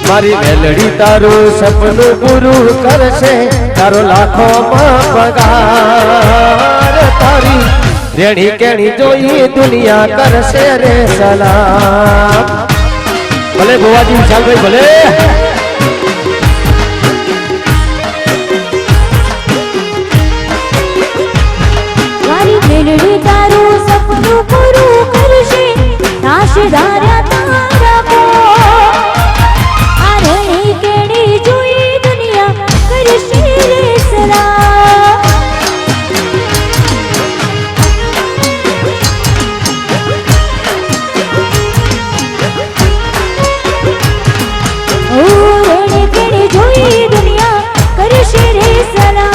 મારી મેલડી તારું સપનું પૂરું કરશે, તારો લાખોમાં પગાર, તારી રેણી કેણી જોઈ દુનિયા કરશે રે સલામ. ભલે ભુવાજી વિશાલભાઈ ભલે. મારી મેલડી તારું સપનું પૂરું કરશે, નાશ ધાર્યા તારા કો. આ રેણી કેણી જોઈ દુનિયા કરશે રે સલામ. ઓ રેણી કેણી જોઈ દુનિયા કરશે રે સલામ.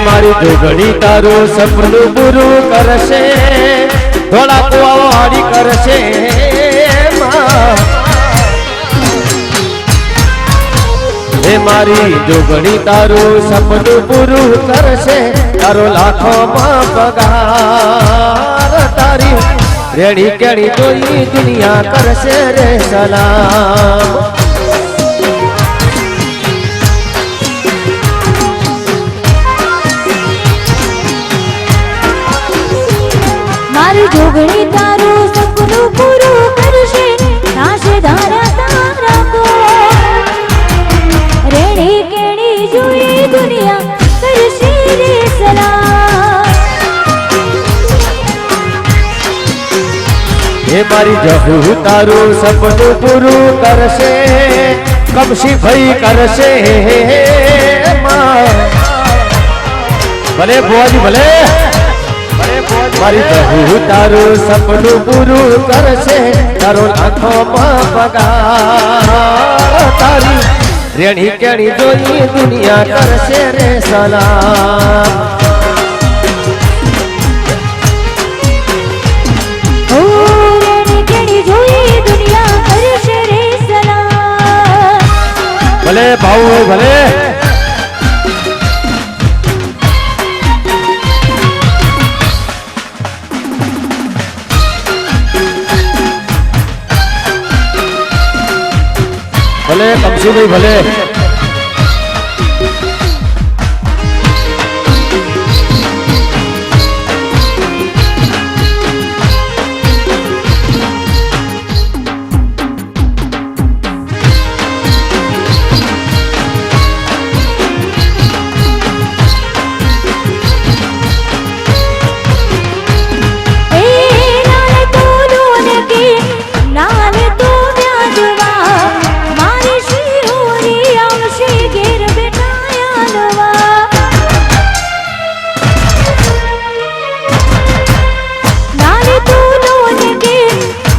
મારી જોગણી તારું સપનું પૂરું કરશે, ધોળા કુવાઓ હાડી કરશે. મારી જોગણી તારું સપનું પૂરું કરશે તારો લાખોમાં પગાર તારી રેણી કેણી જોઈ દુનિયા કરશે રે સલામ મારી જોગણી તારું સપનું પૂરું કરશે નાશે ધારા તારા કો રેણી કેણી જોઈ દુનિયા કરશે રે સલામ હે મારી જહુ તારું સપનું પૂરું કરશે કમશી ભાઈ કરશે ભલે ભુવાજી ભલે મારી જહુ તારું સપનું પૂરું કરશે તારો આંખોમાં પગાર તારી રેણી કેણી જોઈ દુનિયા કરશે રે સલામ ઓ રેણી કેણી જોઈ દુનિયા કરશે રે સલામ ભલે ભાવ હોય ભલે ભલે કમશુભાઈ ભલે એ નાલે તો લોને કે નાલે તો વ્યાજવા મારી શિરોની આવશે ઘેર બેઠાયાલવા નાલે તો લોને કે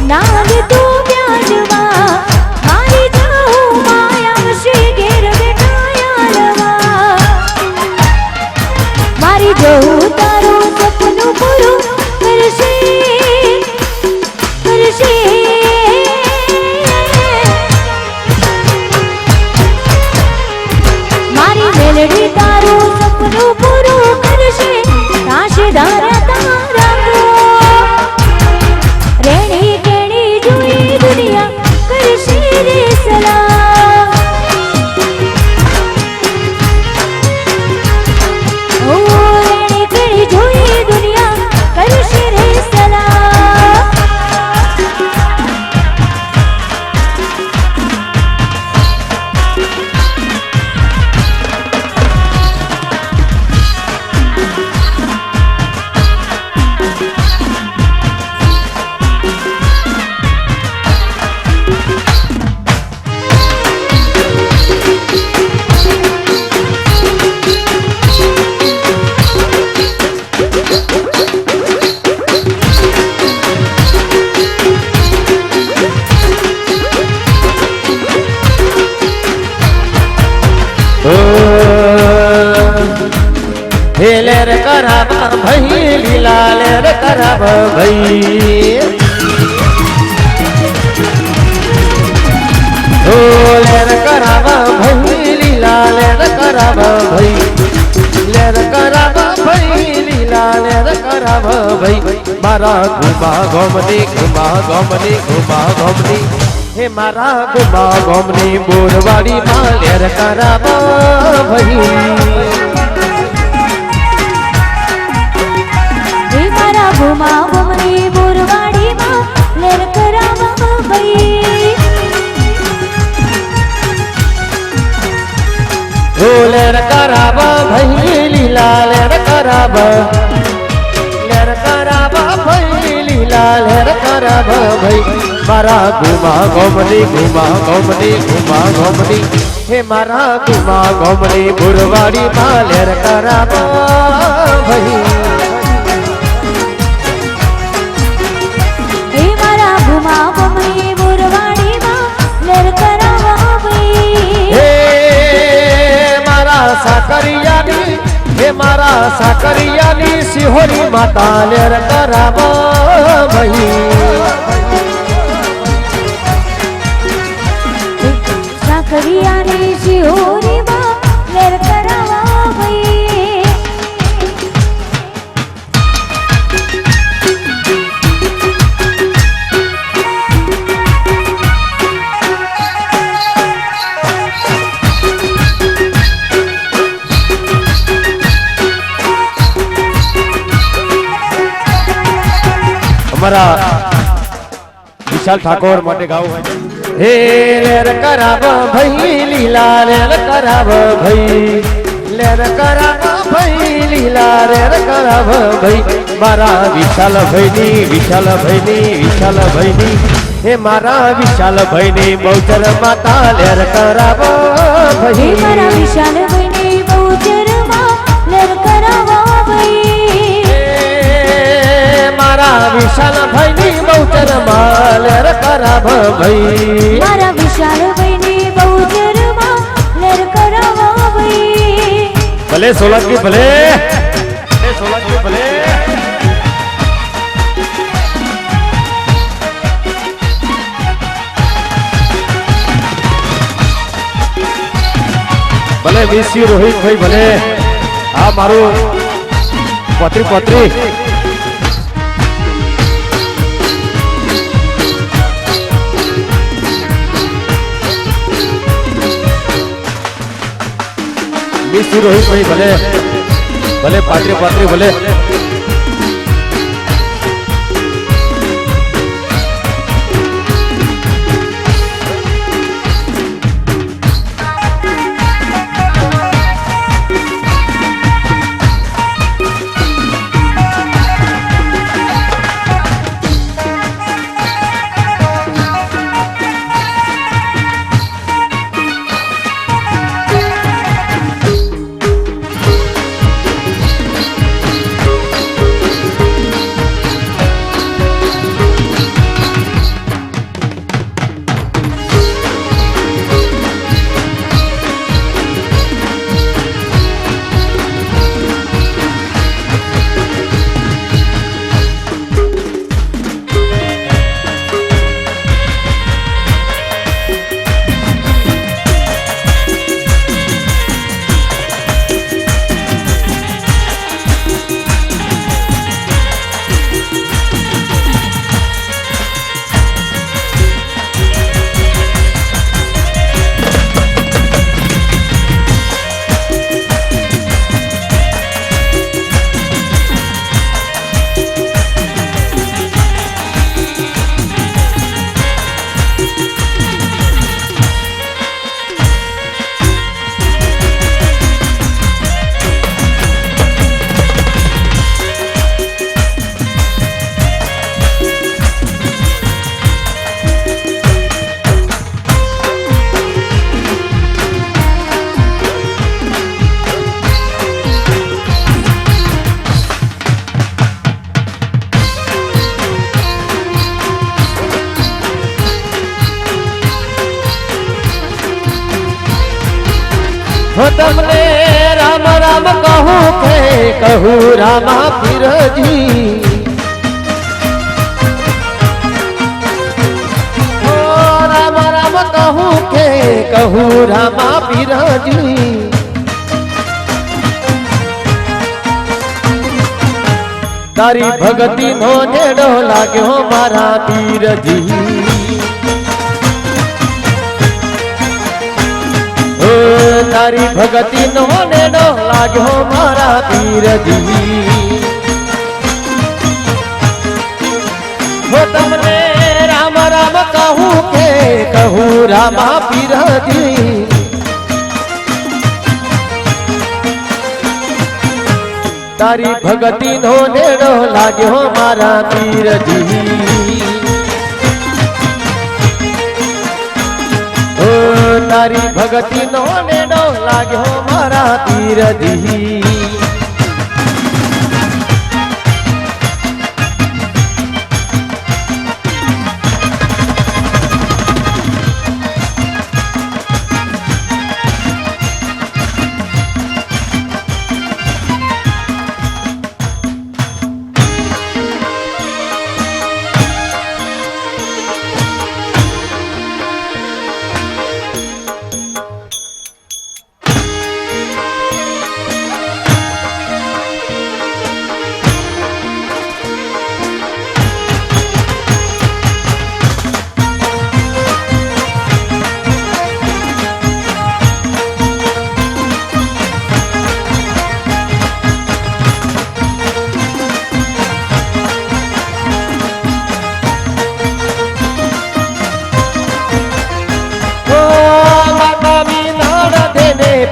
નાલે તો વ્યાજવા મારી જાઉમાં આવશે ઘેર બેઠાયાલવા મારી જવું તારું સપનું પૂરું કરશે કરશે મારી મેલડી તારું સપનું પૂરું કરશે કાશે ધારા તારા કો રેણી કેણી જોઈ દુનિયા કરશે રે સલામ ઓ રેણી કેણી જોઈ દુનિયા કરશે રે સલામ હે લેર કરાબા ભાઈ લીલા લેર કરાબા ભાઈ ઓ લેર કરાબા ભાઈ લીલા લેર કરાબા ભાઈ લેર કરાબા ભાઈ લીલા લેર કરાબા ભાઈ મારા ગુમા ગોમની હે મારા ગુમા ગોમની બોરવાડી માં લેર કરાબા ભાઈ હે મારા ભૂમા ભૂમની બોરવાડીમાં લેર કરાવવા ભાઈ ઓ લેર કરાબા ભાઈ લીલા લેર કરાબા ભાઈ લીલા લેર કરાબા ભાઈ મારા ગુમા ગોમની હે મારા ગુમા ગોમની બુરવાડી માં લેર કરાબા ભાઈ હે મારા ભૂમા ભૂમની બોરવાડીમાં લેર કરાવવા ભાઈ હે મારા સાકરિયાની સિહોરી માતા લેર કરાબા ભાઈ સાકરિયાની શિહોરી અમારા વિશાલ ઠાકોર માટે ગાવું હોય છે. હે લેર કરાવ ભાઈ લીલા લેર કરાવ ભાઈ લેર કરાવ ભાઈ લીલા લેર કરાવ ભાઈ મારા વિશાલ ભાઈની હે મારા વિશાલ ભાઈની બહુચર માતા લેર કરાવ હે ભાઈ મારા વિશાલ ભાઈને બહુચરમાં લેર કરાવો ભાઈ હે મારા વિશાલ ભાઈની બહુચર માં લેર કરાવ ભાઈ મારા વિશાલ ભાઈને બહુચરમાં લેર કરાવો ભાઈ ભલે સોલંકી ભલે સોલંકી ભલે ભલે વીસી રોહિતભાઈ ભલે આ મારું પોત્રી વીસી રોહિતભાઈ ભલે ભલે પાત્રી ભલે હો તમને રામ રામ કહું રામા પીરજી ઓ રામ રામ કહું રામા પીરજી તારી ભગતી નો નેડો લાગ્યો મારા પીરજી તારી ભગતી નો નેડો લાગ્યો મારા પીરજી હો તમને રામ રામ કહું રામા પીરજી તારી ભગતી નો નેડો લાગ્યો મારા પીરજી તારી ભગતી નો નેડો લાગ્યો મારા પીરજી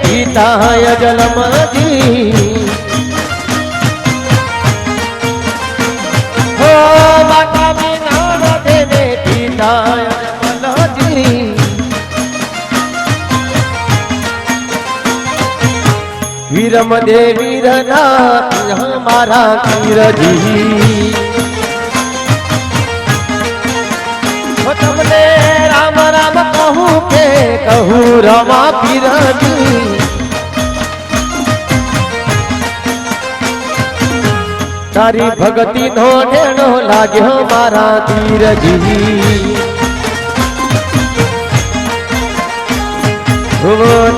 પિતાય જન્મજી હો માતા વિના દેવે પિતાય જન્મજી વીરમ દેવી રના મારા કીરજી તમને રામ રામ કહું કે કહું રમા પીરજી તારી ભક્તિ નો નેણો લાગ્યો મારા તીરજી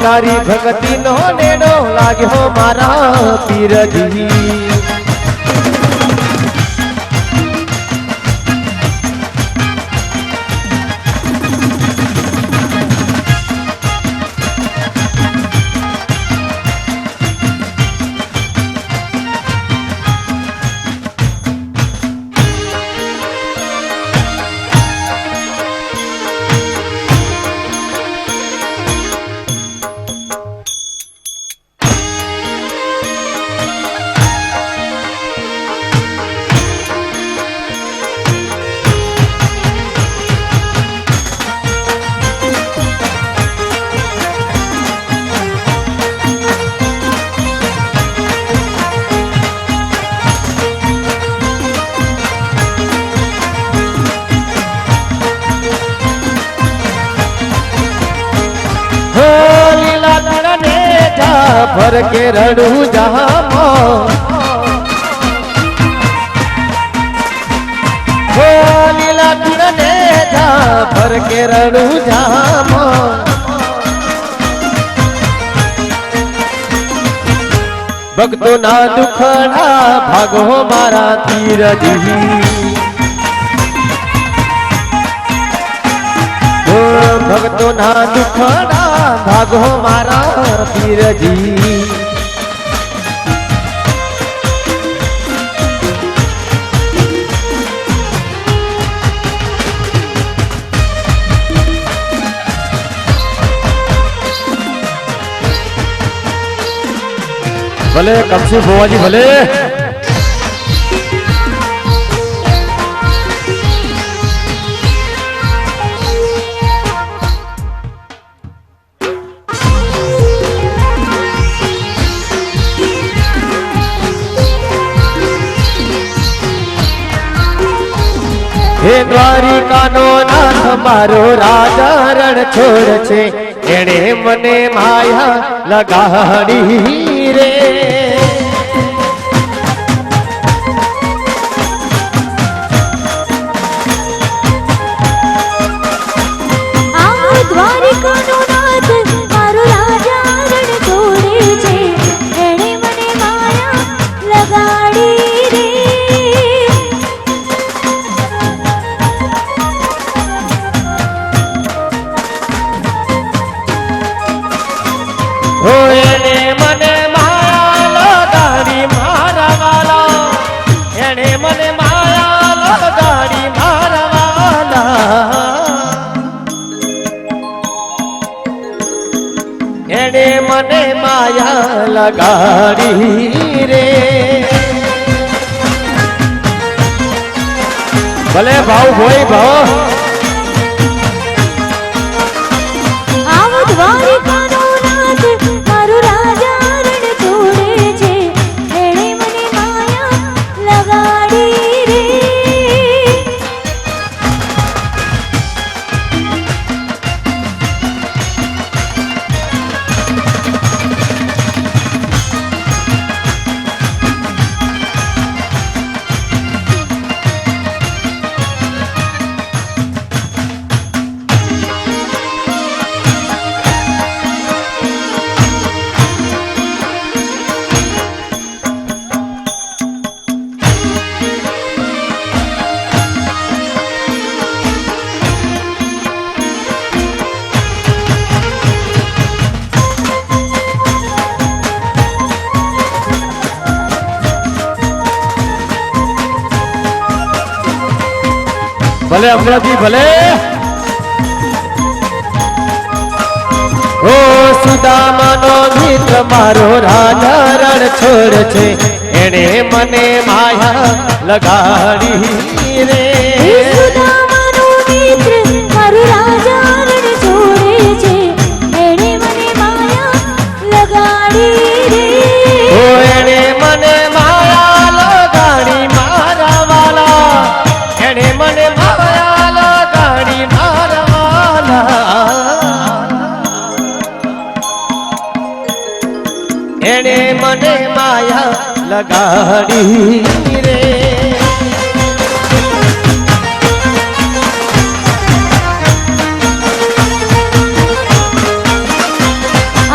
તારી ભક્તિ નો નેણો લાગ્યો મારા પીરજી भर के रड़ू जहाँ हो लीला तुरने जा भर के रड़ू जहाँ भक्तों ना दुखड़ा भागो मारा तीरजी भक्तो ना दुखड़ा भागो मारा पीरजी भले कमसी बुआ जी भले हे द्वारिका नो नाथ मारो राजा रण छोड़ छे एणे मने माया लगाड़ी रे द्वारिका नो नाथ मारो राजा रण छोड़े छे एणे मने माया लगाड़ी रे हो एणे मने माया लगाड़ी मारा वाला एणे मने माया लगाड़ी मारा वाला एणे मने माया लगाड़ी रे भले भाव भोई भाव आव द्वारिका नो नाथ मारो राजा रण छोड़े छे एणे मने माया लगाड़ी रे भले अमराजी भले ओ સુદામાનો મિત્ર મારો રાજા રણ છોડ છે એને મને માયા લગાડી રે સુદામાનો મિત્ર મારું રાજા રણ છોડે છે એણે મને માયા લગાડી રે ઓ એને મને માયા લગાડી મારા વાલા એને મને માયા લગાડી મારા વાલા એને મને માયા લગાડી રે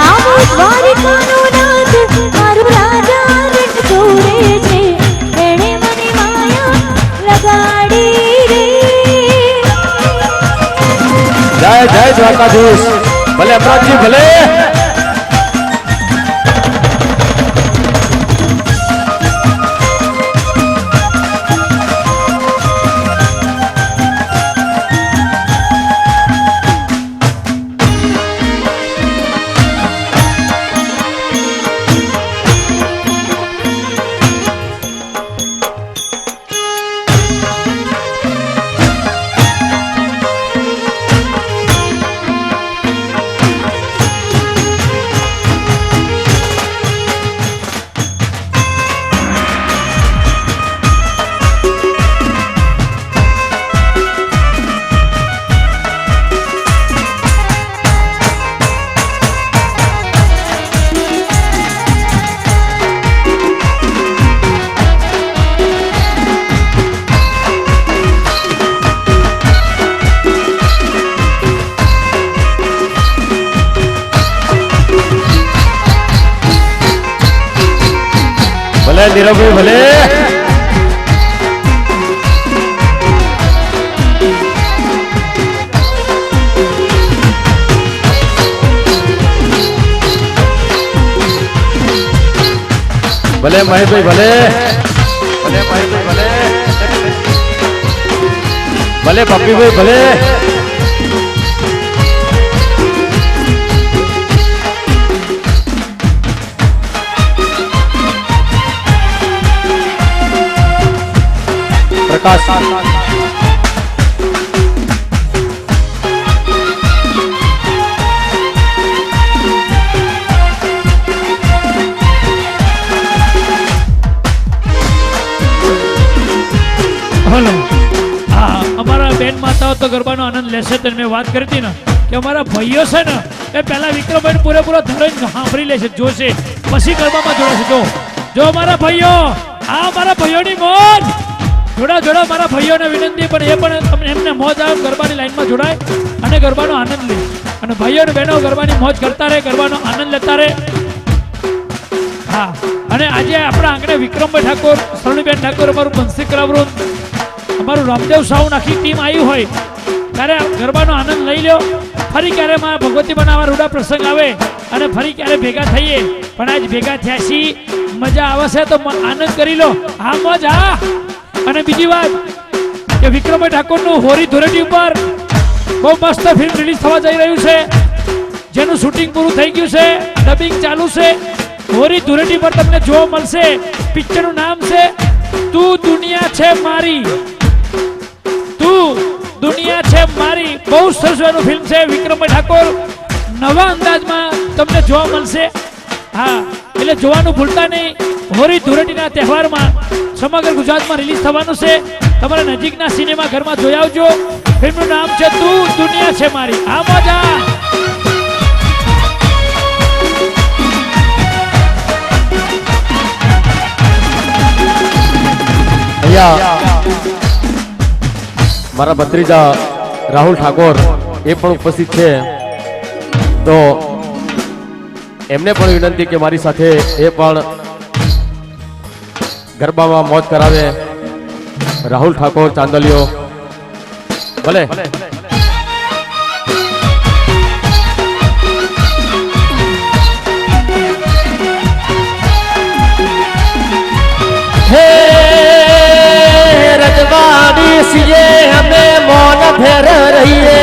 આવો દ્વારિકાનો નાથ મારું રાજા રણ છોડે છે એણે મને માયા લગાડી રે જય જય દ્વારકાધીશ. ભલે અમરાજી ભલે. ભલે નીરવભાઈ ભલે. ભલે મહેશભાઈ ભલે. ભલે મહેશભાઈ ભલે. ભલે પપ્પીભાઈ ભલે. પ્રકાશ હલો હા અમારા બેન માતાઓ તો ગરબાનો આનંદ લેશે તો મેં વાત કરી હતી ને કે અમારા ભાઈઓ છે ને એ પહેલા વિક્રમભાઈ પૂરેપૂરો ધરીને સાંભળી લેશે જોશે પછી ગરબામાં જોડાશે. જો અમારા ભાઈઓ આ અમારા ભાઈઓની મોજ જોડા મારા ભાઈઓને વિનંતી પણ એ પણ એમને મોજ આવે ગરબાની લાઈનમાં જોડાય અને ગરબાનો આનંદ લે અને ભાઈઓ અને બહેનો ગરબાની મોજ કરતા રહે ગરબાનો આનંદ લેતા રહે. હા અને આજે આપણા આંગણે વિક્રમભાઈ ઠાકોર સરણીબેન ઠાકોર અમારું બંસી કલાવૃંદ અમારું રામદેવ સાઉન્ડ આખી ટીમ આવી હોય ત્યારે ગરબાનો આનંદ લઈ લો. ફરી ક્યારે મારા ભગવતી બનાવવા રૂડા પ્રસંગ આવે અને ફરી ક્યારે ભેગા થઈએ પણ આજ ભેગા થયા છીએ મજા આવશે તો આનંદ કરી લો. હા મોજ હા. અને બીજી વાત કે વિક્રમભાઈ ઠાકોરનું હોરી ધોરેટી ઉપર બહુ મસ્ત ફિલ્મ રિલીઝ થવા જઈ રહ્યું છે જેનું શૂટિંગ પૂરું થઈ ગયું છે ડબિંગ ચાલુ છે. હોરી ધોરેટી પર તમને જોવા મળશે. પિક્ચરનું નામ છે તું દુનિયા છે મારી. તું દુનિયા છે મારી બહુ સરસ ફિલ્મ છે. વિક્રમભાઈ ઠાકોર નવા અંદાજમાં તમને જોવા મળશે. હા એટલે જોવાનું ભૂલતા નહીં. હોળી ધૂળેટીના તહેવારમાં સમગ્ર ગુજરાતમાં રિલીઝ થવાનું છે. તમારા નજીકના સિનેમા ઘરમાં જોઈ આવજો. ફિલ્મનું નામ છે તું દુનિયા છે મારી. આ મજા અહીંયા મારા ભત્રીજા રાહુલ ઠાકોર એ પણ ઉપસ્થિત છે તો એમને પણ વિનંતી કે મારી સાથે એ પણ ગરબામાં મોજ કરાવે. રાહુલ ઠાકોર ચાંદલિયો ભલે. હે રજવાડી સિએ અમે મૌન ફેર રહીએ.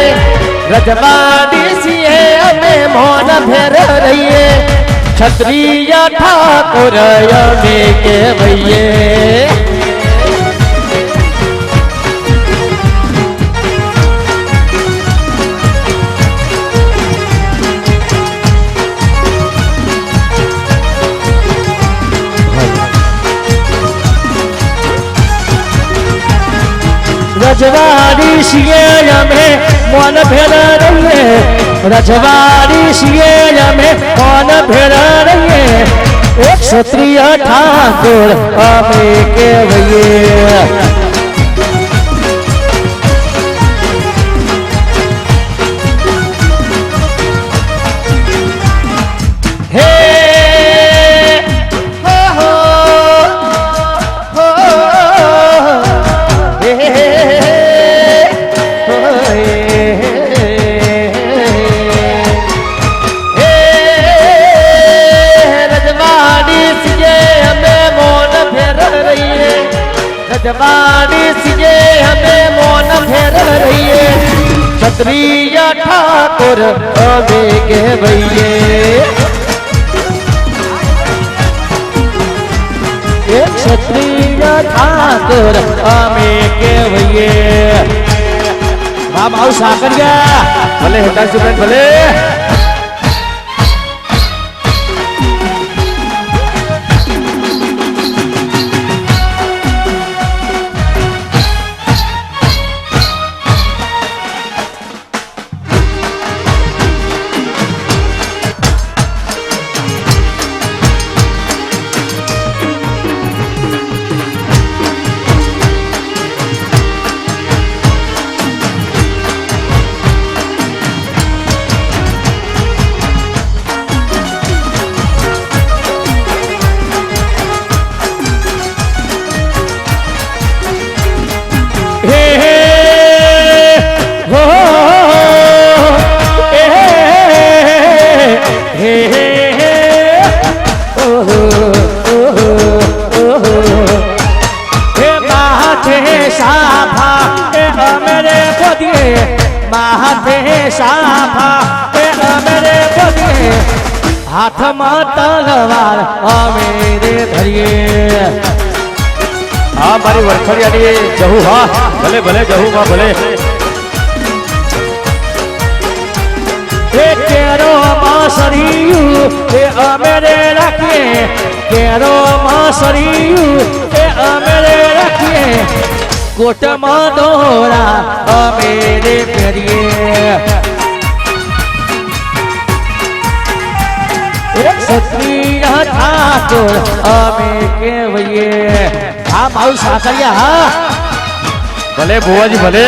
રજવાડી સિએ અમે મોન ફેર રહીએ ક્ષત્રિય ઠાકોર અમે કહેવાઈએ રજવાડી છીએ અમે મોન ફેર રહીએ રજવાડી છીએ અમે મોન ફેર રહીએ એક ક્ષત્રિય ઠાકોર અમે કહેવાઈએ હે હો હો હો હે રજવાડી સીજે અમે મોન ફેર રહીએ ક્ષત્રિય ઠાકોર અમે કહેવાઈએ એક ક્ષત્રિય ઠાકોર અમે કહેવાઈએ બાપ આવું સાકરિયા ભલે હેતાશુબેન ભલે હાથમાં તલવાર અમે રે ધરીએ હા મારી વરખડિયાની જહુ હા ભલે ભલે જહુ માં ભલે કેરો માં સરિયું એ અમે રે રાખીએ કેરો માં સરિયું એ અમે રે રાખીએ કોટમાં દોરા અમે રે પહેરીએ ક્ષત્રિય ઠાકોર અમે કહેવાઈએ આ મારું સાકરિયા હા ભલે ભુવાજી ભલે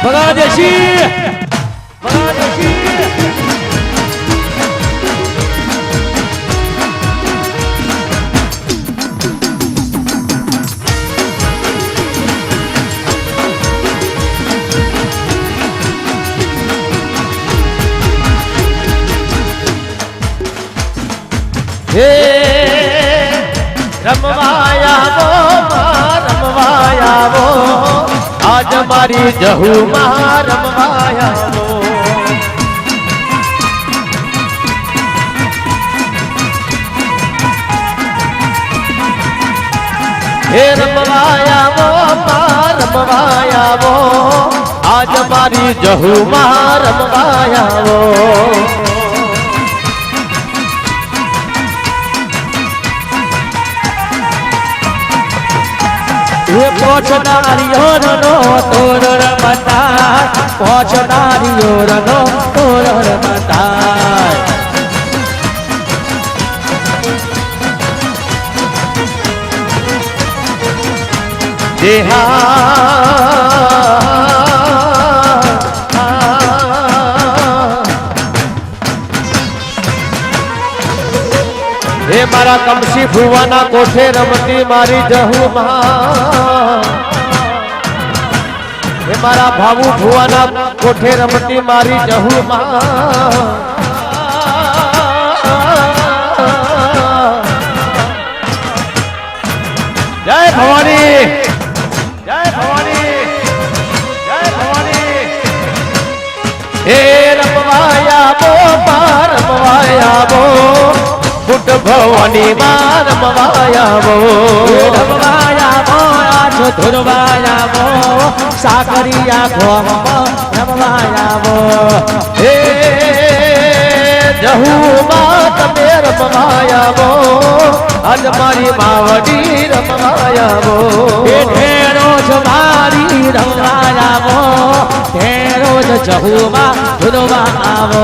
બગાદેશી બગાદેશી હે રમવાયાવો રમવાયાવો આજ મારી જહુ માં રમવાયાવો હે રમવાયાવો રમવાયાવો આજ મારી જહુ માં રમવાયાવો પોચનારીઓ નો તોર રમતા પોચનારીઓ નો તોર રમતા હે મારા કમસી ભુવાના કોઠે રમતી મારી જહુમાં હે મારા ભાવુ ભુવાના કોઠે રમતી મારી જહુમાં રમવાયાવો બુટ ભવાની માં રમવાયાવો રમવાયાવો આજ ધુરવાયાવો સાકરિયા ગોમ રમવાયાવો હે જહુમાં તમે રમવાયાવો આજ મારી માવડી રમવાયાવો ઢેરો જ મારી રમવાયાવો ઢેરો જ જહુમાં ધુરવા આવો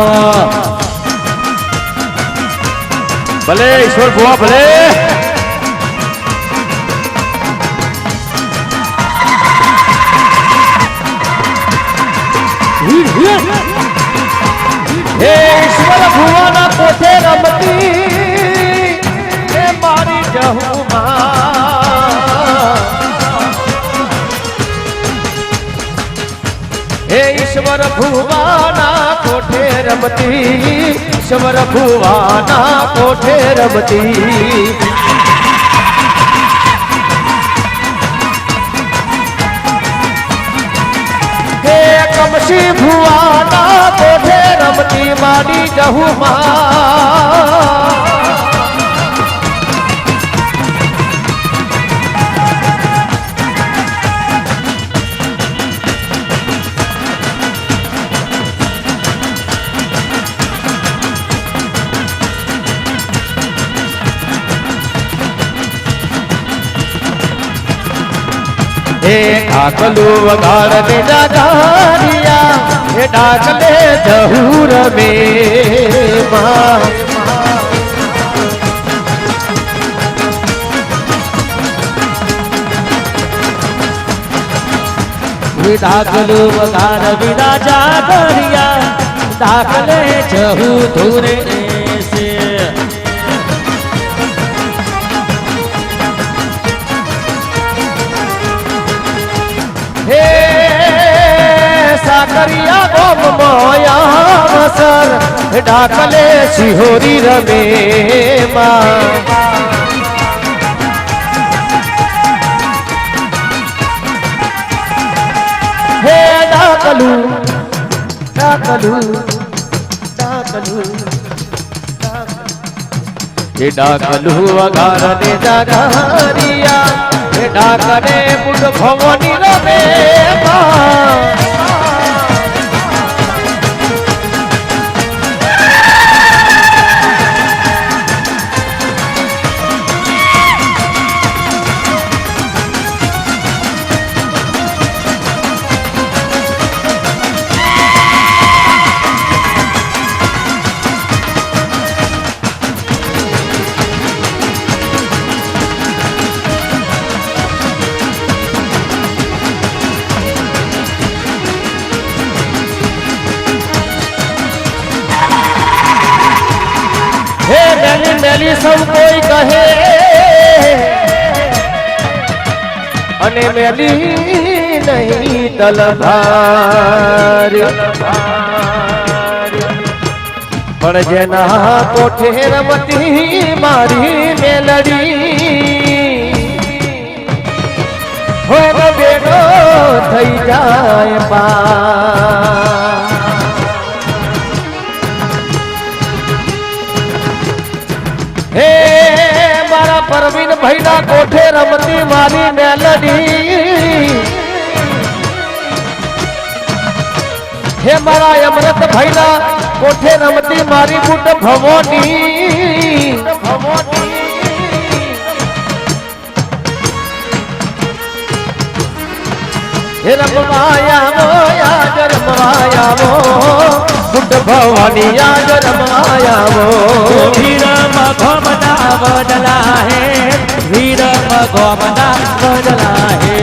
ભલે ઈશ્વર ભુવા ભલે હે ઈશ્વર ભુવાના કોઠે રમતી હે મારી જહુમાં હે ઈશ્વર ભુવાના કોઠે રમતી ઈશ્વર ભુવાના કોઠે રમતી હે કમસી ભુવાના કોઠે રમતી મારી જહુમાં હે ઢાકલું વગાડ ને જાગારિયા હે ઢાકલે જહુર મે માં ડાકલું વગાર વિના જાગરિયા ડાકલે જહુ ધુરે સે હે સાકરિયા ગોમ મોયા વસર હે ઢાકલે શિહોરી રમે માં હે ડાકલું ડાકલું ડાકલું હે ડાકલું વગાર ને જાગારિયા હે ડાકને બુટ ભવાની રમે માં હે મેલી મેલી સૌ કોઈ કહે અને મેલી નહીં તલભાર પણ જેના કોઠે રમતી મારી મેલડી હોય બેડો થઈ જાય પા હે મારા પરવીન ભાઈના કોઠે રમતી મારી મેલડી હે મારા અમૃત ભાઈના કોઠે રમતી મારી બુટ ભવોની હે રમવાયાવો યાદ રમવાયાવો બુટ ભવાની યાદ રમવાયાવો વીર મગોમના વડલા હે વીર મગોમના વડલા હે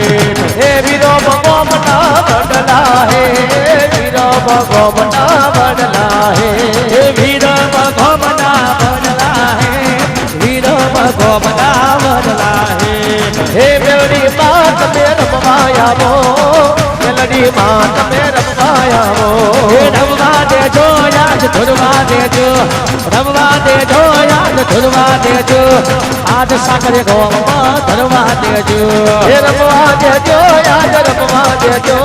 હે વીરો મગોમના વડલા હે વીરો મગોમના વડલા હે વીર મગોમના વડલા હે વીર મગોમના વડલા હે હે મેલડી બાત મે રમવાયાવો મેલડી ની માં તમે રમવા આવો એ રમવા દેજો યાદ ધૂળવા દેજો રમવા દેજો યાદ ધૂળવા દેજો આજ સાકરે ગોમાં ધરવા દેજો એ રમવા દેજો યાદ રમવા દેજો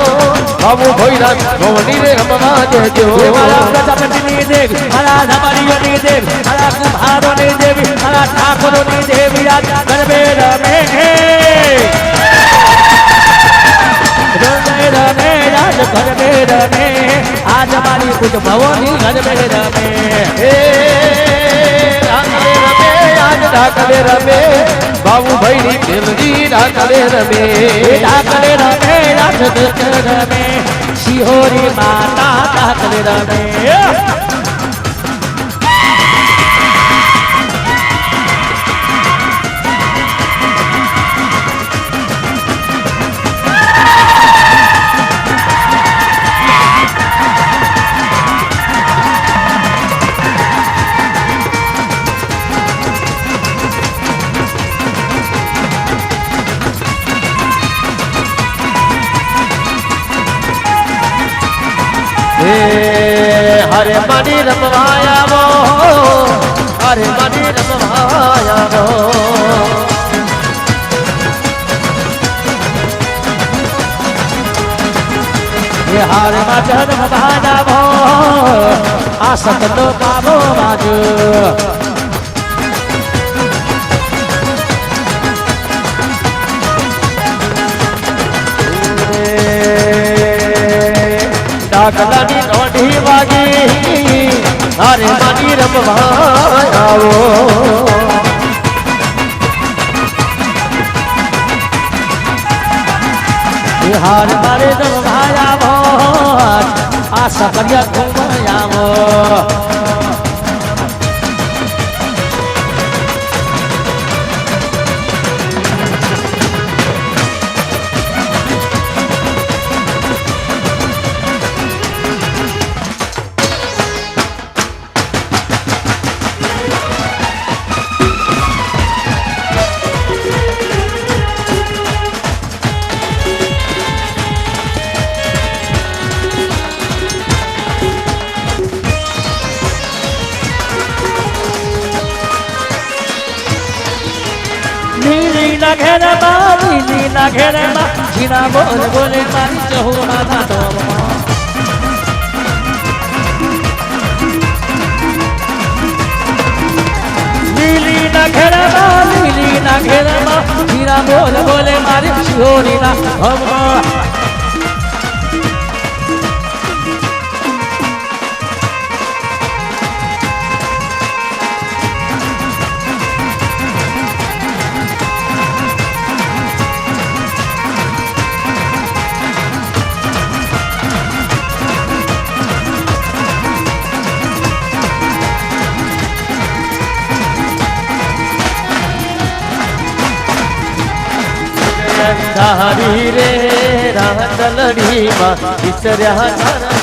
બાબુ ભોયરા ગોવની રે રમવા દેજો મારા પ્રજાપતિની દેવી મારા ધમાડીઓની દેવી મારા કુંભારોની દેવી મારા ઠાકોરોની દેવી યાદ ગરબે રમે રમે યાદ ગરબે રમે આજ મારી કુંભવોની ગરબે રમે એ રાકલે રમે યાદ રાકલે રમે બાબુ ભાઈની દેવજી રાકલે રમે ડાકલે રમે યાદ રમે શિહોરી માતા ડાકલે રમે હરે માની રમવા આવો હરે માની રમવા આવો હાર માં જન્મ ભાનાવો આ સતનો કામો બાજુ ડાકલાની દોઢી વાગી હરે માની રમવા આવો હાર મારે જમાયાવો આ સકર્ય ઘુમાયાવો નીલીના ઘેરમાં નીલીના ઘેરમાં જીના બોલ બોલે મારી ચહુમાં થાતો નીલીના ઘેરમાં જીના બોલ બોલે મારી શિહોરીના હમમાં તારી રે રાંદલડીમાં વિસર્યા તારા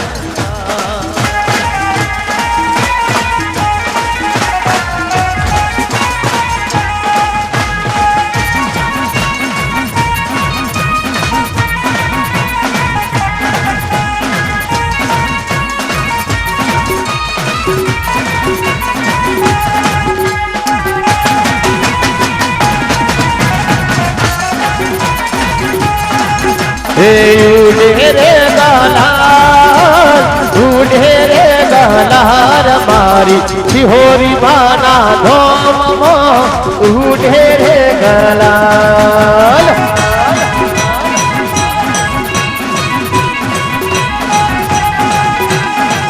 ढेरे गलार मारी शिहोरी माना धोम ढेरे गलाल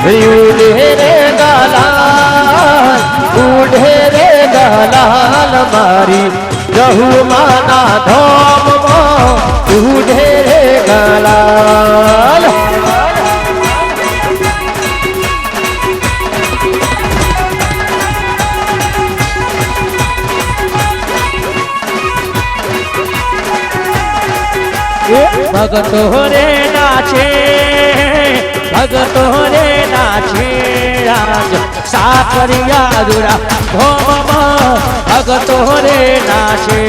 ढेरे गलाल ढेरे गलाल मारी रहु माना धोम ढेरे गलाल ભગતો રે નાચે ભગતો રે નાચે રાજ સાકરિયા દુરા ધોમમાં ભગતો રે નાચે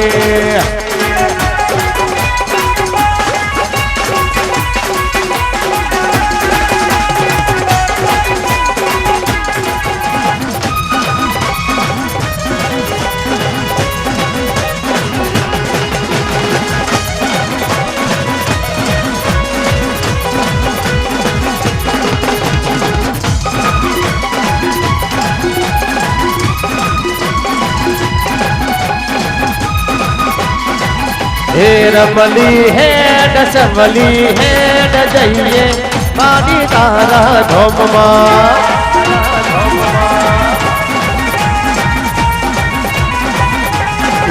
હે રમલી હેડ સમલી હેડ જઈએ મારી તારા ધોમમાં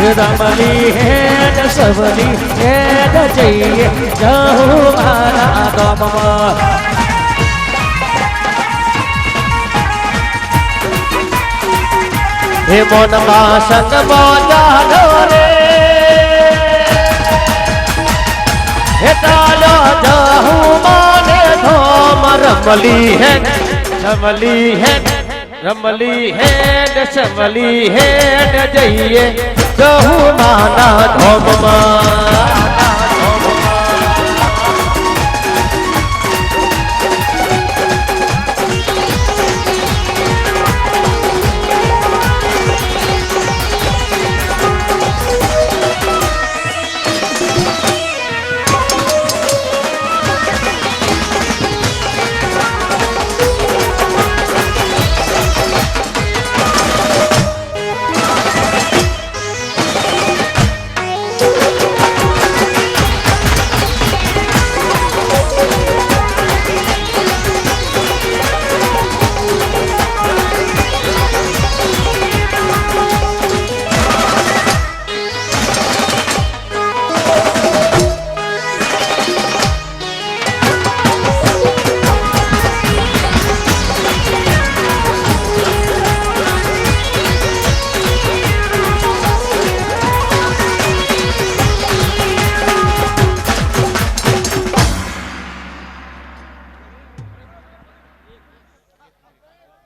રમલી હેડ સવલી હેડ જઈએ જાઉં મારા ધોમમાં હે મોનમાં સંગ મોજાનો રે હે તાલો જાઉં માને ધોમ રમલી હેડ સમલી હેડ રમલી હેડ સમલી હેડ જઈએ જાઉં માના ધોમમાં